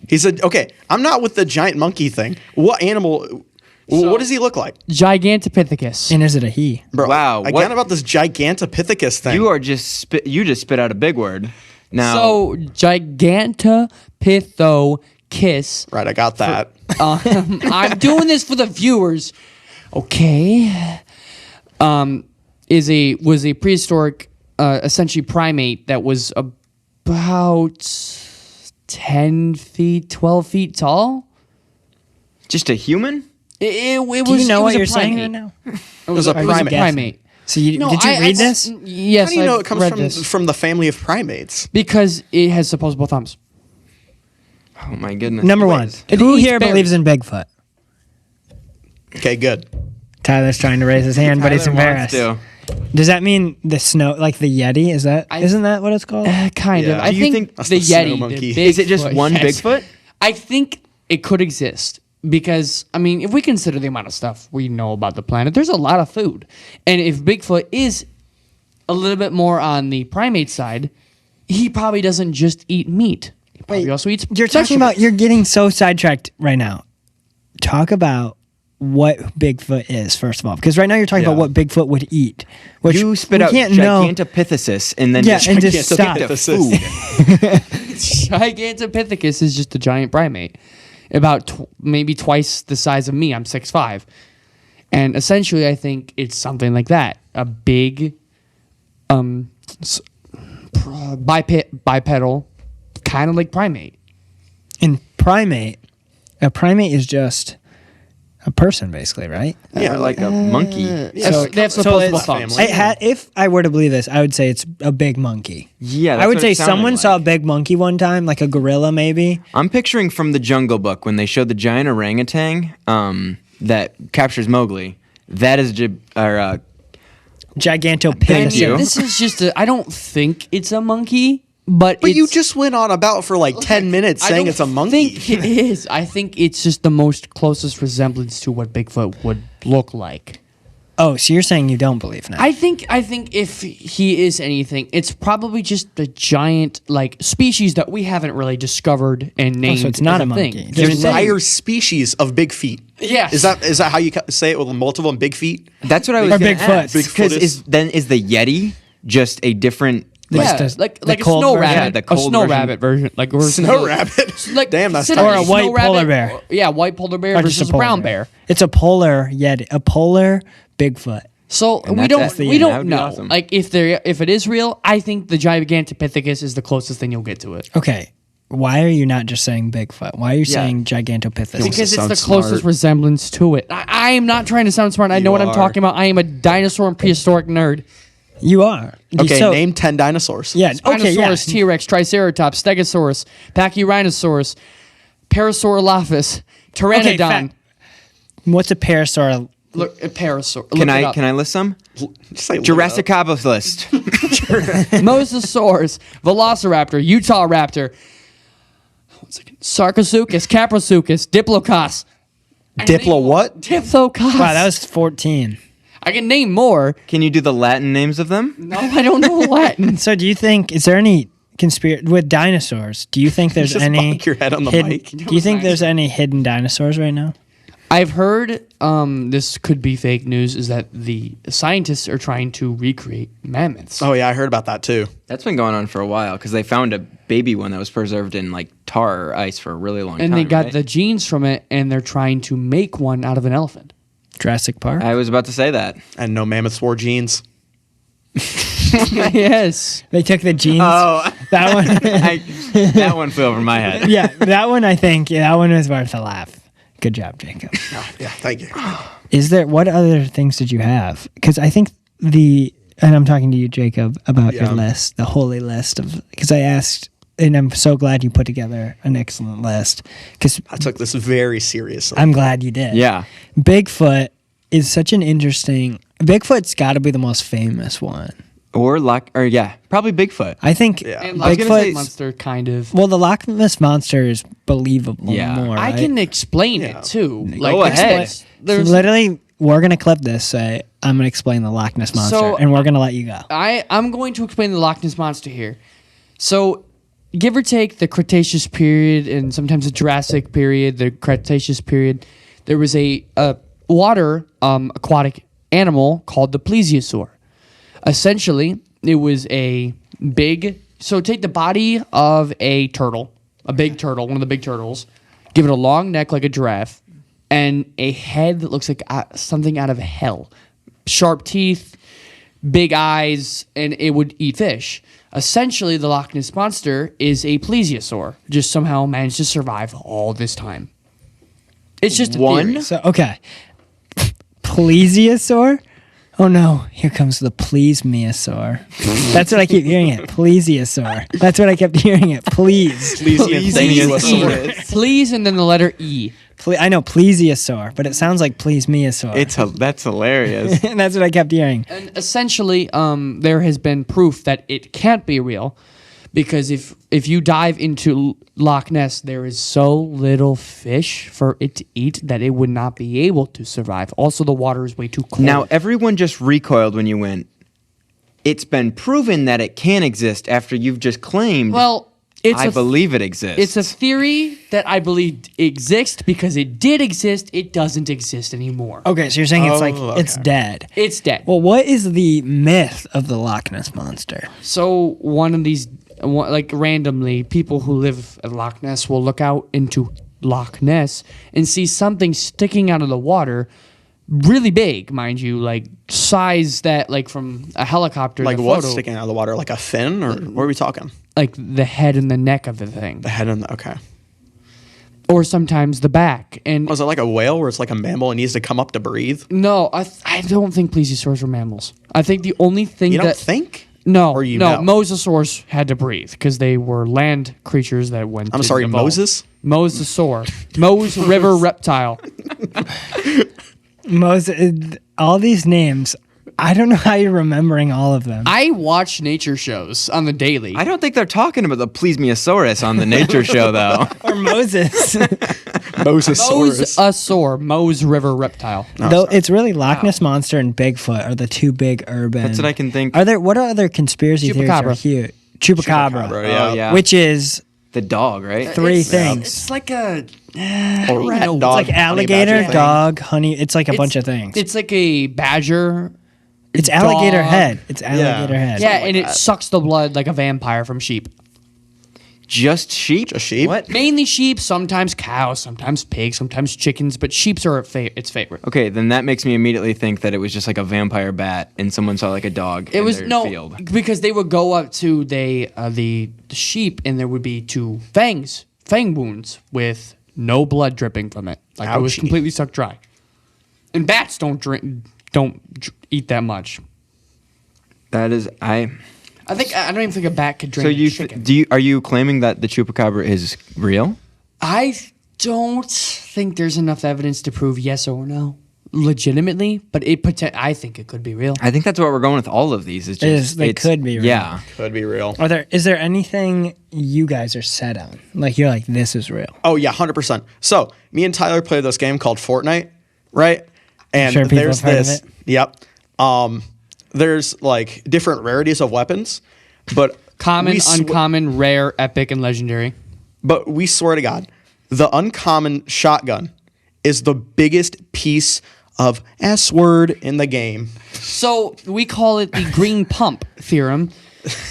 He said, okay, I'm not with the giant monkey thing. What animal, what does he look like? Gigantopithecus. And is it a he? Bro, Wow, Again what- about this Gigantopithecus thing. You are just you just spit out a big word. Now, So Gigantopithecus. Right, I got that. I'm doing this for the viewers. Okay. Was a prehistoric, essentially primate that was about 10 feet, 12 feet tall. just a human. It was. Do you know it what was a you're saying primate. right now? It was a primate. primate. So you No, did you read this? Yes. How do you know I've it comes read this. from the family of primates? Because it has opposable thumbs. Oh my goodness. Number one. It Who eats here berries. believes in Bigfoot? Okay, good. Tyler's trying to raise his hand, but he's Tyler wants embarrassed. to. Does that mean the snow, like the Yeti? Isn't that what it's called? Kind Yeah. of. I Do you think, think that's the the snow Yeti. monkey? The Is it just Bigfoot, one yes. Bigfoot? I think it could exist because, I mean, if we consider the amount of stuff we know about the planet, there's a lot of food. And if Bigfoot is a little bit more on the primate side, he probably doesn't just eat meat. He probably also eats You're talking about, vegetables. you're getting so sidetracked right now. Talk about what Bigfoot is, first of all. Because right now you're talking Yeah. about what Bigfoot would eat. Which You spit we out can't know. Gigantopithecus and then Yeah, just and just stop. the Gigantopithecus. food. Gigantopithecus is just a giant primate, about maybe twice the size of me. I'm 6'5", and essentially, I think it's something like that: a big, bipedal, kind of like primate. And a primate is just a person, basically, right? Yeah, like a monkey. So- They have so opposable it's- thumbs. If I were to believe this, I would say it's a big monkey. Yeah, that's I would what say it sounded someone like. saw a big monkey one time, like a gorilla, maybe. I'm picturing from the Jungle Book when they showed the giant orangutan that captures Mowgli. That is Gigantopithecus. Thank you. This is just I don't think it's a monkey, but But you it's- just went on about for like 10 minutes I saying don't it's a monkey. think it is. I think it's just the most closest resemblance to what Bigfoot would look like. Oh, so you're saying you don't believe now? I think if he is anything, it's probably just a giant like species that we haven't really discovered and named. so it's not as a thing. monkey. The There's entire species of big feet. Yes. Is that how you say it with multiple and big feet? That's what I was Or gonna Bigfoot. ask. Because Bigfoot is the Yeti just a different? Yeah, Just like the a cold snow version. rabbit, Yeah, the a cold snow version. rabbit version, like versus Snow the- rabbit. Like Damn, that's consider Or a a white snow polar rabbit, bear. Yeah, white polar bear Or just versus a polar brown bear. It's a polar Yeti, a polar Bigfoot. So And we that's don't the we end. That don't would be know. awesome. Like if it is real, I think the Gigantopithecus is the closest thing you'll get to it. Okay, why are you not just saying Bigfoot? Why are you Yeah. saying Gigantopithecus? Because Because it's sound the closest smart. resemblance to it. I am not trying to sound smart. I know what I'm are. talking about. I am a dinosaur and prehistoric nerd. You are. Okay, So- name 10 dinosaurs. Yeah. Okay. Yeah. Spinosaurus, T-Rex, Triceratops, Stegosaurus, Pachyrhinosaurus, Parasaurolophus, Pteranodon. What's a parasaur? Look, a parasaur. Can I list some? Just say Jurassic Cobbles list. Mosasaurus, Velociraptor, Utah Raptor. One second. Sarcosuchus, Caprosuchus, Diplocos. Diplo what? Diplocos. Wow, that was 14. I can name more. Can you do the Latin names of them? No, I don't know Latin. So, do you think is there any conspiracy with dinosaurs? Do you think there's Just any bonk your head on the hidden, mic. Do you think there's any hidden dinosaurs right now? I've heard this could be fake news. Is that the scientists are trying to recreate mammoths? Oh yeah, I heard about that too. That's been going on for a while because they found a baby one that was preserved in like tar or ice for a really long time. And they got right? the genes from it, and they're trying to make one out of an elephant. Jurassic Park. I was about to say that. And no mammoths wore jeans. Yes. They took the genes. Oh, That one. that one flew over my head. Yeah, that one. I think that one was worth a laugh. Good job, Jacob. Oh, yeah, thank you. Is there what other things did you have? Because I think and I'm talking to you, Jacob, about your Yeah. list, the holy list of. Because I asked, and I'm so glad you put together an excellent list. Because I took this very seriously. I'm glad you did. Yeah. Bigfoot is such an interesting. Bigfoot's got to be the most famous one. Or probably Bigfoot. I think Yeah. And I was gonna Loch say- Ness Monster, kind of. Well, the Loch Ness Monster is believable Yeah. more. I right? can explain Yeah. it too. Go ahead. There's, Literally, we're gonna clip this. Say, I'm gonna explain the Loch Ness Monster, So, and we're gonna let you go. I'm going to explain the Loch Ness Monster here. So, give or take the Cretaceous period and sometimes the Jurassic period, the Cretaceous period, there was a water aquatic animal called the plesiosaur. Essentially, it was a big. So take the body of a turtle, a big turtle, one of the big turtles, give it a long neck like a giraffe, and a head that looks like something out of hell. Sharp teeth, big eyes, and it would eat fish. Essentially, the Loch Ness Monster is a plesiosaur, just somehow managed to survive all this time. It's just a One? theory. So okay, plesiosaur. Oh no, here comes the plesiosaur. That's what I keep hearing it. Plesiosaur. That's what I kept hearing it. Please. Please, and then the letter E. I know plesiosaur, but it sounds like plesiosaur. That's hilarious. And that's what I kept hearing. And essentially, there has been proof that it can't be real, because if you dive into Loch Ness, there is so little fish for it to eat that it would not be able to survive. Also, the water is way too cold. Now everyone just recoiled when you went. It's been proven that it can exist after you've just claimed. well, I believe it exists. It's a theory that I believe exists because it did exist. It doesn't exist anymore. Okay, so you're saying it's like Oh, it's okay. dead. It's dead. Well, what is the myth of the Loch Ness Monster? So one of these, like randomly, people who live at Loch Ness will look out into Loch Ness and see something sticking out of the water, really big, mind you, like size that like from a helicopter. Like the what's photo, sticking out of the water? Like a fin? Or what are we talking? like the head and the neck of the thing, The head and the, okay. or sometimes the back. And Was it like a whale where it's like a mammal and needs to come up to breathe? no, I don't think plesiosaurs were mammals. I think the only thing You don't that think? no, Or you no, know? mosasaurs had to breathe because they were land creatures that went. I'm didn't sorry, evolve. Moses? Mosasaur. Mose River reptile. All these names, I don't know how you're remembering all of them. I watch nature shows on the daily. I don't think they're talking about the Plesiosaurus on the nature show though. Or Moses. Mosasaurus. Mosasaur. Mose River reptile. Though it's really Loch Ness Monster and Bigfoot are the two big urban. That's what I can think. What other conspiracy theories are Chupacabra. huge? Chupacabra. Chupacabra, Oh, yeah. Which is The dog, right? three It's- things. It's like a Or rat, know. dog, It's like honey alligator, badger thing. dog, honey. It's like a bunch of things. It's like a badger. It's alligator dog. head. It's alligator head. Yeah, like and it that. sucks the blood like a vampire from sheep. Just sheep? Just sheep? What? Mainly sheep, sometimes cows, sometimes pigs, sometimes chickens, but sheep's are its favorite. Okay, then that makes me immediately think that it was just like a vampire bat and someone saw like a dog It in was their no field. because they would go up to the sheep and there would be two fang wounds with no blood dripping from it. Like it was Ouchie. completely sucked dry. And bats don't eat that much. That is I don't even think a bat could drink. So you chicken. are you claiming that the chupacabra is real? I don't think there's enough evidence to prove yes or no, legitimately. But I think it could be real. I think that's what we're going with all of these. It's just They could be real. Yeah. Could be real. Is there anything you guys are set on? Like you're like, this is real. Oh yeah, 100%. So me and Tyler played this game called Fortnite, right? And sure people there's have heard of this. it. Yep. There's like different rarities of weapons, but Common, we uncommon, rare, epic, and legendary. But we swear to God, the uncommon shotgun is the biggest piece of S word in the game. So we call it the green pump theorem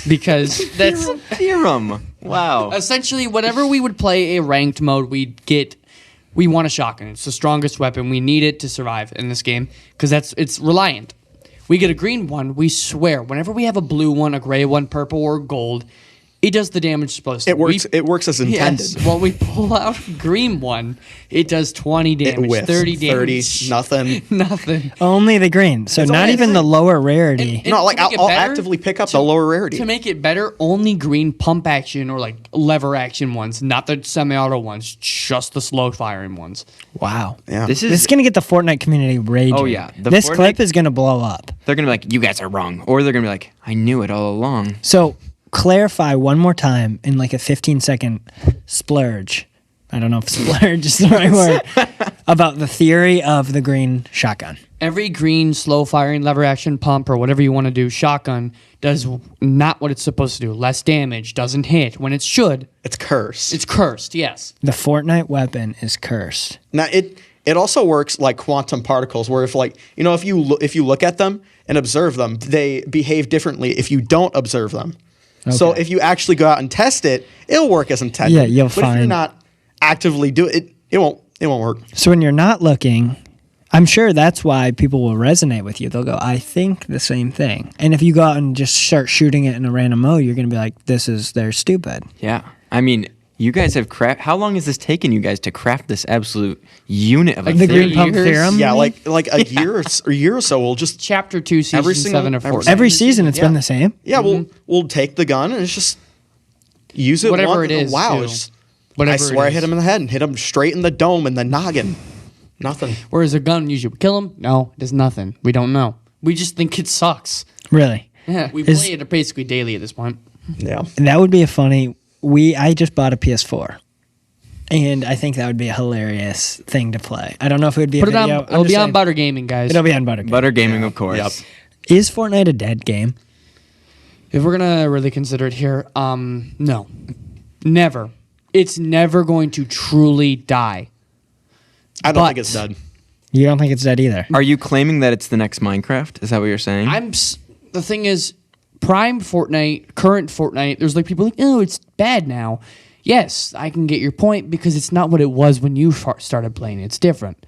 because that's Theorem. Wow. essentially whenever we would play a ranked mode, we want a shotgun. It's the strongest weapon. We need it to survive in this game because it's reliant. We get a green one, we swear, whenever we have a blue one, a gray one, purple, or gold, it does the damage it's supposed to. It works as intended. Yes, when we pull out a green one, it does 20 damage, It whiffs. 30 damage. 30, nothing. Nothing. Only the green. So It's not only even the the lower rarity. And No, like to make it I'll better, actively pick up the lower rarity. To make it better, only green pump action or like lever action ones, not the semi-auto ones, just the slow firing ones. Wow. Yeah. This This is is going to get the Fortnite community raging. Oh, yeah. The This Fortnite- clip is going to blow up. they're gonna be like, you guys are wrong. Or they're gonna be like, I knew it all along. So clarify one more time in like a 15-second splurge. I don't know if splurge is the right word. About the theory of the green shotgun. Every green slow firing lever action pump or whatever you want to do shotgun does not what it's supposed to do. Less damage, doesn't hit when it should. It's cursed. It's cursed, yes. The Fortnite weapon is cursed. Now it also works like quantum particles, where if you look at them and observe them, they behave differently if you don't observe them. So Okay. if you actually go out and test it, it'll work as intended. Yeah, you'll but if you're find- not actively do it, it won't work. So when you're not looking, I'm sure that's why people will resonate with you. They'll go, I think the same thing. And if you go out and just start shooting it in a random mode, you're going to be like, they're stupid. Yeah. I mean, you guys have how long has this taken you guys to craft this absolute unit of a Like the theory? green pump years? theorem? Yeah, maybe? like a year or so, we'll just Chapter 2, Season Every single- 7 of every Fortnite. Every season it's Yeah. been the same. yeah, we'll take the gun and it's just use it. Whatever one- it is, Wow, too. it's, Whatever I it swear I is. hit him in the head and hit him straight in the dome and the noggin. Nothing. Whereas a gun usually would kill him. No, it does nothing. We don't know. We just think it sucks. Really. Yeah, we Is- play it basically daily at this point. Yeah. And that would be a funny. I just bought a PS4. And I think that would be a hilarious thing to play. I don't know if it would be Put a it on. video. It'll be on Butter Gaming, guys. It'll be on Butter. Butter gaming, of course. Yep. Is Fortnite a dead game? If we're gonna really consider it here, no, never. It's never going to truly die. I don't But- think it's dead. You don't think it's dead either? Are you claiming that it's the next Minecraft? Is that what you're saying? The thing is, Prime Fortnite, current Fortnite. There's like people like, oh, it's bad now. Yes, I can get your point because it's not what it was when you started playing. It's different.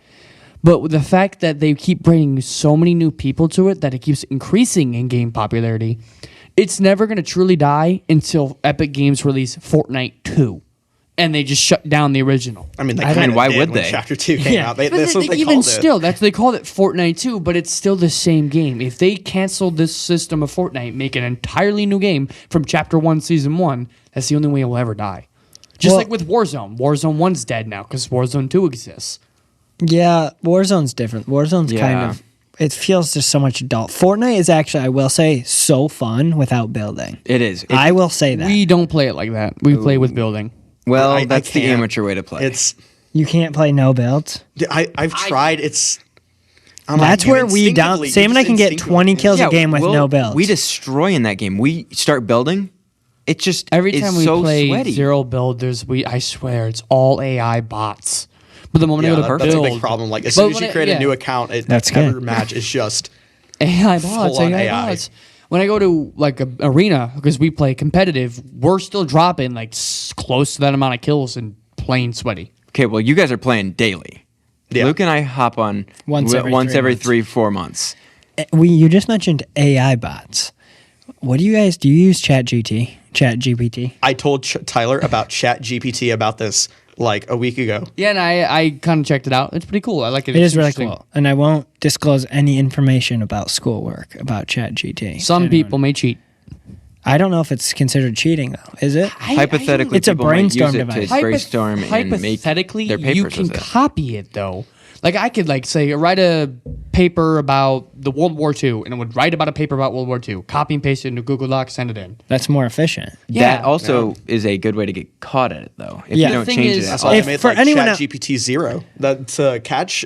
But with the fact that they keep bringing so many new people to it that it keeps increasing in game popularity, it's never going to truly die until Epic Games release Fortnite 2. And they just shut down the original. I mean, they I mean, kinda why did would when they? Chapter 2 came Yeah. out. But That's what they even called still, it. they called it Fortnite 2, but it's still the same game. If they cancel this system of Fortnite, make an entirely new game from Chapter 1, Season 1, that's the only way it will ever die. Just Well- like with Warzone. Warzone 1's dead now because Warzone 2 exists. Yeah, Warzone's different. Warzone's kind Yeah. of. It feels just so much adult. Fortnite is actually, I will say, so fun without building. it is. I will say that. We don't play it like that. We play with building. well, I that's the can't. amateur way to play. It's You can't play no builds. I've tried. It's I'm That's like, where we down. instinctively- Sam and I can get instinctively- 20 kills a game with no builds. We destroy in that game. We start building. It just Every is time we so play sweaty. Zero Build, I swear, it's all AI bots. But the moment Yeah, I go to that's a build, big problem. Like as But soon as when you it- create yeah. a new account, That's every good. match is just AI bots, Full-on AI AI. bots. when I go to like a arena because we play competitive, we're still dropping like close to that amount of kills and playing sweaty. Okay, well, you guys are playing daily. Yeah. Luke and I hop on Once every 3-4 months. You just mentioned AI bots. What do you use Chat GPT? I told Tyler about Chat GPT about this like a week ago. Yeah, and I kind of checked it out. It's pretty cool. I like it. It It's is really interesting. cool. And I won't disclose any information about schoolwork about Chat GPT. Some people may cheat. I don't know if it's considered cheating though. Is it? Hypothetically, It's a people might brainstorm use it device. to brainstorm and make Hypothetically, their papers you can with it. copy it though. Like I could like say write a paper about the World War II, and it would write about a paper about World War II. Copy and paste it into Google Docs, send it in. That's more efficient. Yeah. That also is a good way to get caught at it, though. If Yeah. you don't The thing change is- it That's at So all. I If made for like anyone Chat out- GPT 0 to catch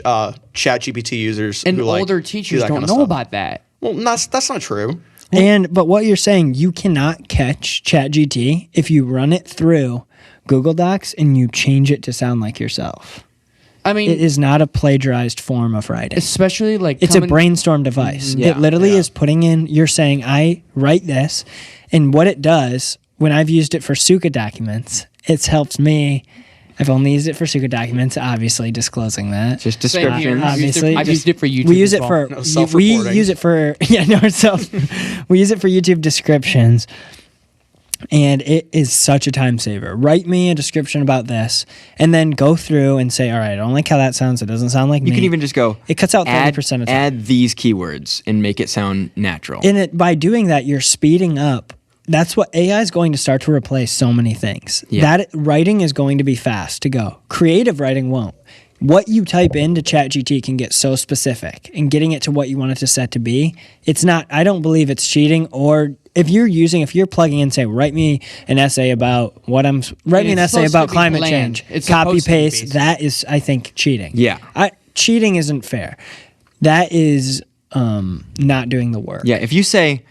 Chat GPT users And who like older do teachers that don't kind of know stuff. about that. Well, that's not true. But what you're saying, you cannot catch ChatGPT if you run it through Google Docs and you change it to sound like yourself. I mean, It is not a plagiarized form of writing. especially like It's a brainstorm device. Yeah, It literally yeah. is putting in, you're saying, I write this. And what it does, when I've used it for Suka documents, it's helped me. I've only used it for Suka documents, obviously disclosing that. Just Same here. descriptions. Obviously, I've used it for YouTube. We use as it well. for No, we self-reporting. use it for we use it for YouTube descriptions, and it is such a time saver. Write me a description about this, and then go through and say, all right, I don't like how that sounds. It doesn't sound like me. You can even just go. It cuts out add, 30% of time. Add these keywords and make it sound natural. And it by doing that, you're speeding up. That's what AI is going to start to replace so many things. Yeah. That writing is going to be fast to go. Creative writing won't. What you type into ChatGPT can get so specific, and getting it to what you want it to set to be, it's not. I don't believe it's cheating. Or if you're plugging in, say, write me an essay about write me an it's essay supposed to about be climate bland. change. It's Copy supposed to be paste. basic. That is, I think, cheating. Yeah. Cheating isn't fair. That is not doing the work. Yeah, if you say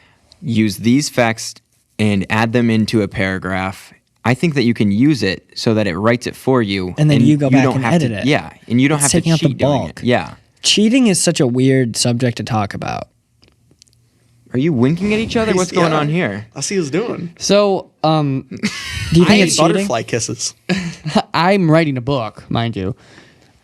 use these facts and add them into a paragraph, I think that you can use it so that it writes it for you, And then you go back don't and have edit to, it. Yeah, and you don't It's have to taking out the cheat doing it. bulk. Yeah. Cheating is such a weird subject to talk about. Are you winking at each other? What's going Yeah. on here? I see who's doing. So, Do you think it's cheating? Butterfly kisses. I'm writing a book, mind you.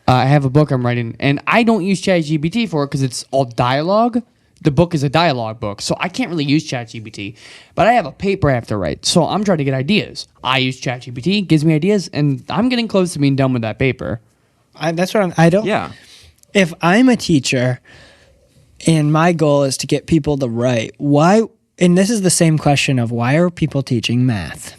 I have a book I'm writing, and I don't use ChatGPT for it because it's all dialogue. The book is a dialogue book, so I can't really use ChatGPT. But I have a paper I have to write, so I'm trying to get ideas. I use ChatGPT, gives me ideas, and I'm getting close to being done with that paper. That's what I don't. Yeah. If I'm a teacher and my goal is to get people to write, why? And this is the same question of why are people teaching math?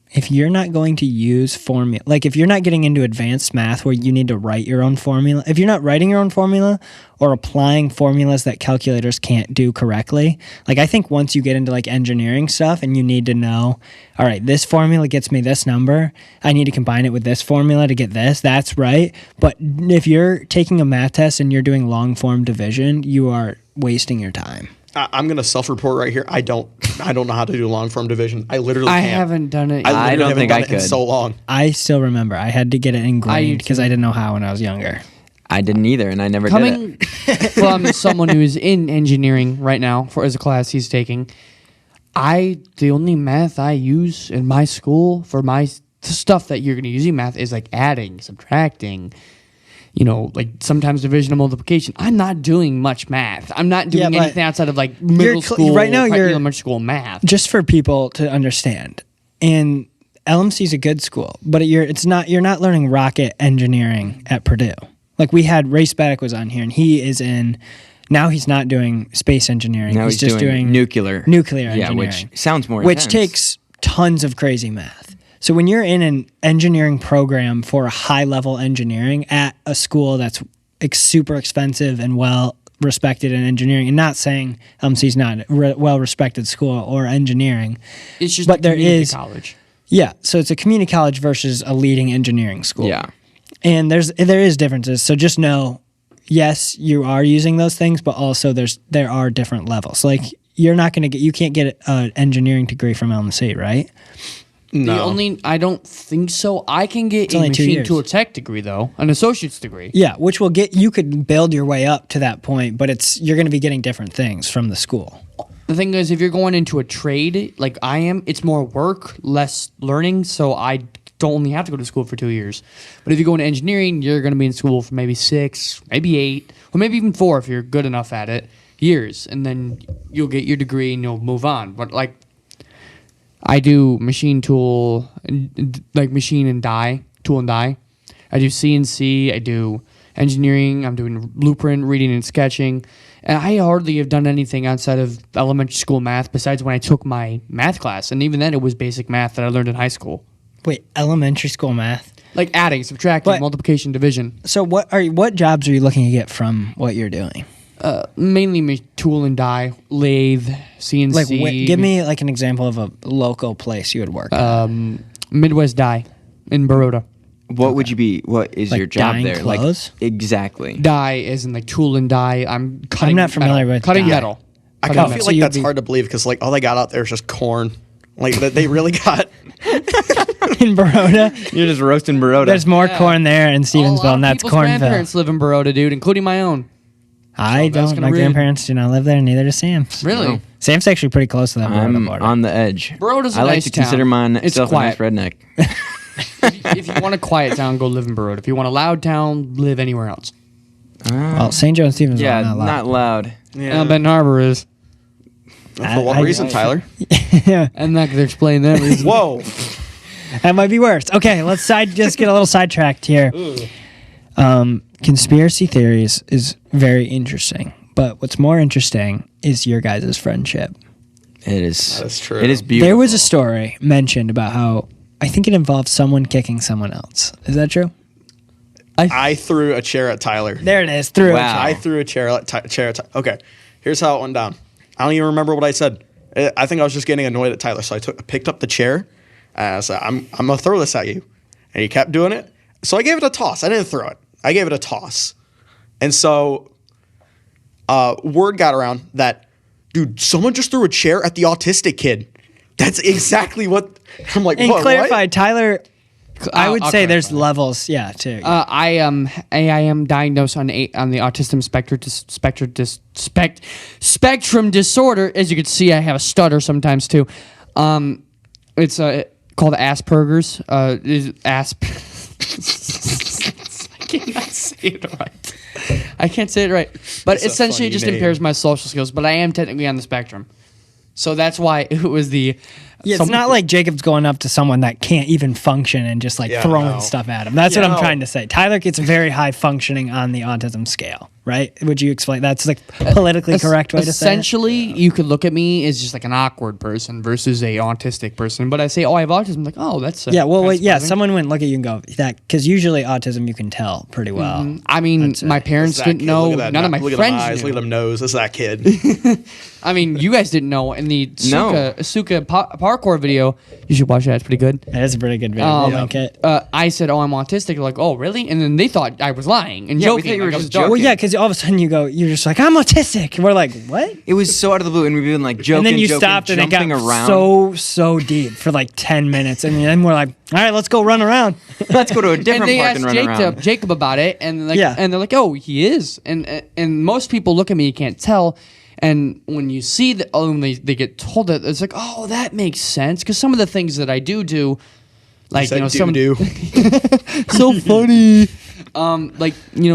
If you're not going to use formula, like if you're not getting into advanced math where you need to write your own formula, if you're not writing your own formula or applying formulas that calculators can't do correctly, like I think once you get into like engineering stuff and you need to know, all right, this formula gets me this number, I need to combine it with this formula to get this, that's right. But if you're taking a math test and you're doing long form division, you are wasting your time. I'm gonna self-report right here. I don't know how to do long form division. I literally I can't. haven't done it. I I literally don't haven't think done I it in could. so long. I still remember I had to get it ingrained because I didn't know how when I was younger. I didn't either, and I never did Coming from someone who is in engineering right now for as a class he's taking, the only math I use in my school for my stuff that you're going to use in math is like adding, subtracting, like sometimes division and multiplication. I'm not doing much math. I'm not doing Yeah, but anything outside of like middle school, right now you're- elementary school math. Just for people to understand, and LMC is a good school, but you're not learning rocket engineering at Purdue. Like we had Ray Spaddock was on here, and he is in. Now he's not doing space engineering. Now he's just doing nuclear engineering. which sounds more which intense. takes tons of crazy math. So when you're in an engineering program for a high level engineering at a school that's super expensive and well respected in engineering, and not saying LMC's not a well respected school or engineering, It's just but a there community is- college. yeah. So it's a community college versus a leading engineering school. Yeah. And there is differences. So just know, yes, you are using those things, but also there are different levels. Like you can't get an engineering degree from LMC, right? No. I don't think so. I can get a only 2 machine years. tool tech degree though, an associate's degree. Yeah, which you could build your way up to that point, but you're going to be getting different things from the school. the thing is, if you're going into a trade like I am, it's more work, less learning. So I don't only have to go to school for 2 years. But if you go into engineering, you're going to be in school for maybe 6, maybe 8, or maybe even 4 if you're good enough at it, years. And then you'll get your degree and you'll move on. But like, I do machine tool, like machine and die, tool and die. I do CNC, I do engineering, I'm doing blueprint reading and sketching. And I hardly have done anything outside of elementary school math besides when I took my math class. And even then, it was basic math that I learned in high school. Wait, elementary school math? Like adding, subtracting, multiplication, division. So what jobs are you looking to get from what you're doing? Mainly tool and die, lathe, CNC. Like, give me like an example of a local place you would work at. Midwest Die in Baruta. What would you be? What is Like your job dyeing there? clothes? Like exactly. Die is in like tool and die. I'm cutting. I'm not familiar metal. with cutting dye. metal. I Cutting kind of metal. feel like you'd that's be- hard to believe because like all they got out there is just corn. Like they really got. In Baruta, You're just roasting Baruta. there's more Yeah. corn there in Stevensville, and that's people's Cornville. grandparents live in Baruta, dude, including my own. I that's don't. gonna My ruin- grandparents do not live there. Neither does Sam's. Really? No. Sam's actually pretty close to that Baruta I'm border. on the edge. Baruta's a I like nice to town. consider It's myself a nice quiet. redneck. If you want a quiet town, go live in Baruta. If you want a loud town, live anywhere else. Well, St. Joe and Stevensville, Yeah, not not loud. Benton Harbor is. For what I- reason, Tyler? yeah, I'm not going to explain that reason. Whoa. that might be worse. Okay, let's just get a little sidetracked here. Conspiracy theories is very interesting, but what's more interesting is your guys' friendship. It is. That is true. It is beautiful. There was a story mentioned about how I think it involved someone kicking someone else. Is that true? I threw a chair at Tyler. There it is. Through Wow. I threw a chair at Tyler. Okay, here's how it went down. I don't even remember what I said. I think I was just getting annoyed at Tyler, so I picked up the chair, and I said, "I'm gonna throw this at you," and he kept doing it. So I gave it a toss. I didn't throw it. I gave it a toss, and so word got around that, dude, someone just threw a chair at the autistic kid. That's exactly what I'm like. And what, clarify, what? Tyler. I would I'll say there's clarify. levels, yeah, too. I am diagnosed on the autism spectrum disorder. As you can see, I have a stutter sometimes too. It's called Asperger's. I cannot say it right. I can't say it right. But It's a essentially, it funny just name. impairs my social skills. But I am technically on the spectrum. So that's why it was the. Yeah, it's not like Jacob's going up to someone that can't even function and just like Yeah, throwing no. stuff at him. That's what Yeah, I'm no. trying to say. Tyler gets very high functioning on the autism scale, right? Would you explain? That's like politically correct way to say it. Essentially, you could look at me as just like an awkward person versus a autistic person. But I say, oh, I have autism. I'm like, oh, that's Yeah, well, that's wait, yeah, surprising. someone wouldn't look at you and go that because usually autism you can tell pretty well. I mean, I'd say. my parents That didn't kid, know. look at that None of my look friends at them eyes, knew. look at them nose. This is that kid. I mean, you guys didn't know. In the No. Suka parkour video, you should watch that. It's pretty good. That is a pretty good video. We'll link it. I said, "Oh, I'm autistic." They're like, "Oh, really?" And then they thought I was lying and Yeah, we joking. thought you were like I was just joking. Well, yeah, because all of a sudden you're just like, I'm autistic. And we're like, what? It was so out of the blue, and we've been like joking, And then you joking, stopped and it got jumping around. so deep for like 10 minutes. And then we're like, all right, let's go run around. Let's go to a different And they park asked and run around. Jacob about it, and like, Yeah. and they're like, "Oh, he is." And most people look at me, you can't tell. And when you see that, when they get told that, it's like, "Oh, that makes sense." Because some of the things that I do, like Said some do. so funny. Like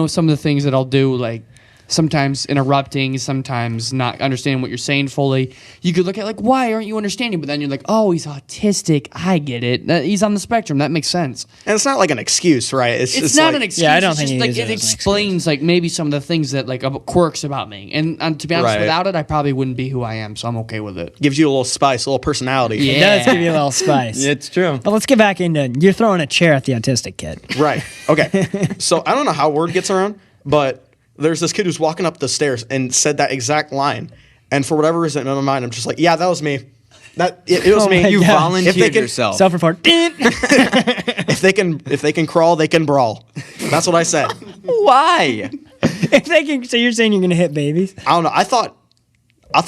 some of the things that I'll do, like sometimes interrupting, sometimes not understanding what you're saying fully. You could look at like, why aren't you understanding? But then you're like, oh, he's autistic. I get it. He's on the spectrum. That makes sense. And it's not like an excuse, right? It's just not like, an excuse. Yeah, I don't it's think just he like uses it it as an explains like maybe some of the things that like quirks about me. And to be honest, Right. without it, I probably wouldn't be who I am. So I'm okay with it. Gives you a little spice, a little personality. Yeah. It does give you a little spice. It's true. But let's get back into you're throwing a chair at the autistic kid. Right. Okay. So I don't know how word gets around, but there's this kid who's walking up the stairs and said that exact line. And for whatever reason in my mind, I'm just like, yeah, that was me. It was Oh me. my You God. volunteered If they can- yourself. Self-report. If they can crawl, they can brawl. That's what I said. Why? If they can, so you're saying you're gonna hit babies? I don't know. I thought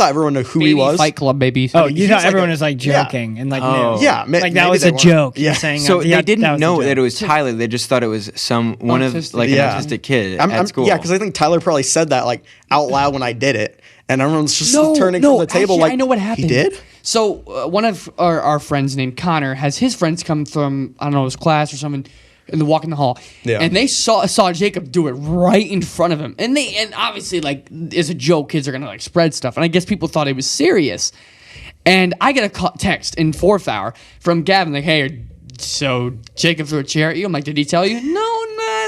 everyone knew who he Baby was. Fight Club, baby. Oh, he you was thought like everyone a- was like yeah. joking and like Oh. knew. Yeah, like that maybe was they a weren't. joke. Yeah. You're saying So yeah, they didn't that was a know joke. that it was Tyler. They just thought it was one of Autistic. like Yeah. an autistic kid at school. Yeah, because I think Tyler probably said that like out loud when I did it, and everyone's just No, turning no, from the table actually, like, I know what happened. He did? So one of our friends named Connor has his friends come from, I don't know, his class or something, and they walk in the hall. Yeah. And they saw Jacob do it right in front of him. And obviously, like, as a joke, kids are going to, like, spread stuff. And I guess people thought it was serious. And I get a text in 4th hour from Gavin, like, hey, so Jacob threw a chair at you? I'm like, did he tell you? No,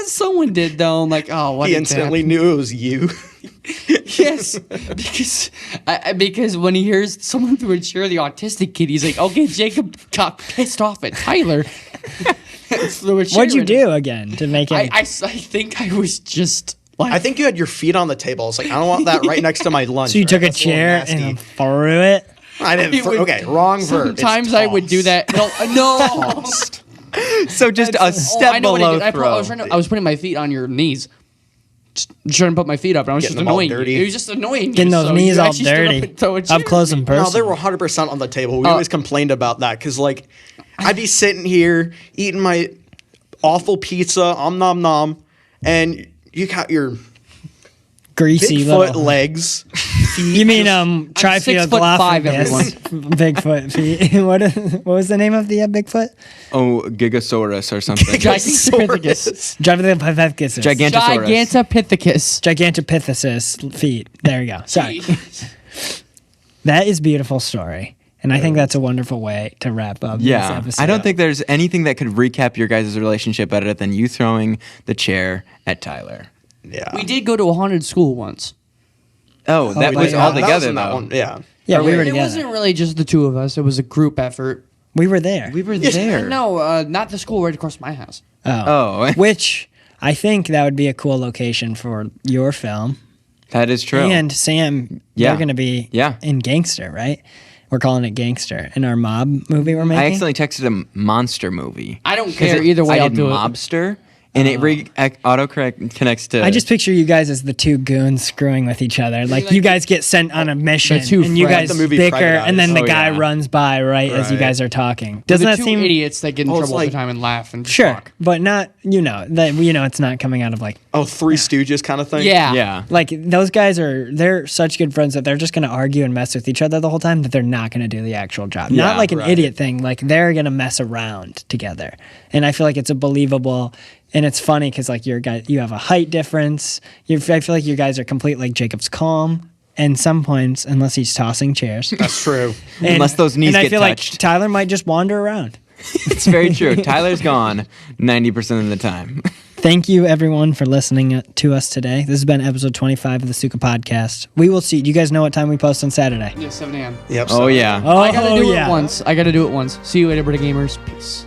someone did, though. I'm like, oh, what He did instantly that? knew it was you. Yes, because when he hears someone threw a chair at the autistic kid, he's like, okay, Jacob got pissed off at Tyler. Threw a chair What'd you at him. do again to make it? I think I was just like, I think you had your feet on the table. It's like, I don't want that right next to my lunch. So you right? took a That's little chair nasty. and threw it? I didn't. It would- Okay, wrong verb. It's sometimes I would do tossed. that. No. So just a step I know what below I did. throw. I was putting my feet on your knees. Just trying to put my feet up, and I was Getting just them all annoying dirty. you. It was just annoying Getting you, those so knees you all actually stood up dirty. and threw a chair Up close at and me. No, personal. they were 100% on the table. We always complained about that because, like, I'd be sitting here eating my awful pizza, nom nom, and you got your Greasy Bigfoot little legs. You mean $6'5", Bigfoot feet? What was the name of the Bigfoot? Oh, Gigasaurus or something. Gigantopithecus. Gigantopithecus. Gigantosaurus. Gigantopithecus feet. There we go. Sorry. That is a beautiful story. And I think that's a wonderful way to wrap up this Yeah, episode. I don't think there's anything that could recap your guys' relationship better than you throwing the chair at Tyler. Yeah. We did go to a haunted school once. Oh, that we was did. all That was together in that though. one, yeah. Yeah, we were It together. wasn't really just the two of us. It was a group effort. We were there. We were there. No, not the school right across my house. Oh. Which I think that would be a cool location for your film. That is true. And Sam, Yeah. you're going to be Yeah. in Gangster, right? We're calling it Gangster in our mob movie we're making. I accidentally texted a monster movie. I don't 'Cause care. Either way, I I'll did do it. mobster, and it autocorrect connects to. I just picture you guys as the two goons screwing with each other. Like you guys get sent on a mission, The two and you friends. guys The movie bicker, Private and then Eyes. the Oh, guy yeah. runs by as you Right. guys are talking. They're Doesn't the that two seem idiots that get in Well, it's trouble all like- the time and laugh and just sure? talk. But not it's not coming out of like Oh, Three Stooges kind of thing? Yeah. Yeah. like those guys they're such good friends that they're just going to argue and mess with each other the whole time that they're not going to do the actual job. Yeah, not like an right. idiot thing. Like they're going to mess around together. And I feel like it's a believable. And it's funny because like you have a height difference. I feel like you guys are complete. Like Jacob's calm, and some points, unless he's tossing chairs. That's true. And- Unless those knees and I get feel touched. like Tyler might just wander around. It's very true. Tyler's gone 90% of the time. Thank you, everyone, for listening to us today. This has been episode 25 of the Suka Podcast. We will see. Do you guys know what time we post on Saturday? Yeah, 7 a.m. Yep. Oh yeah. Oh, I gotta do yeah. it once. See you later, Brita Gamers. Peace.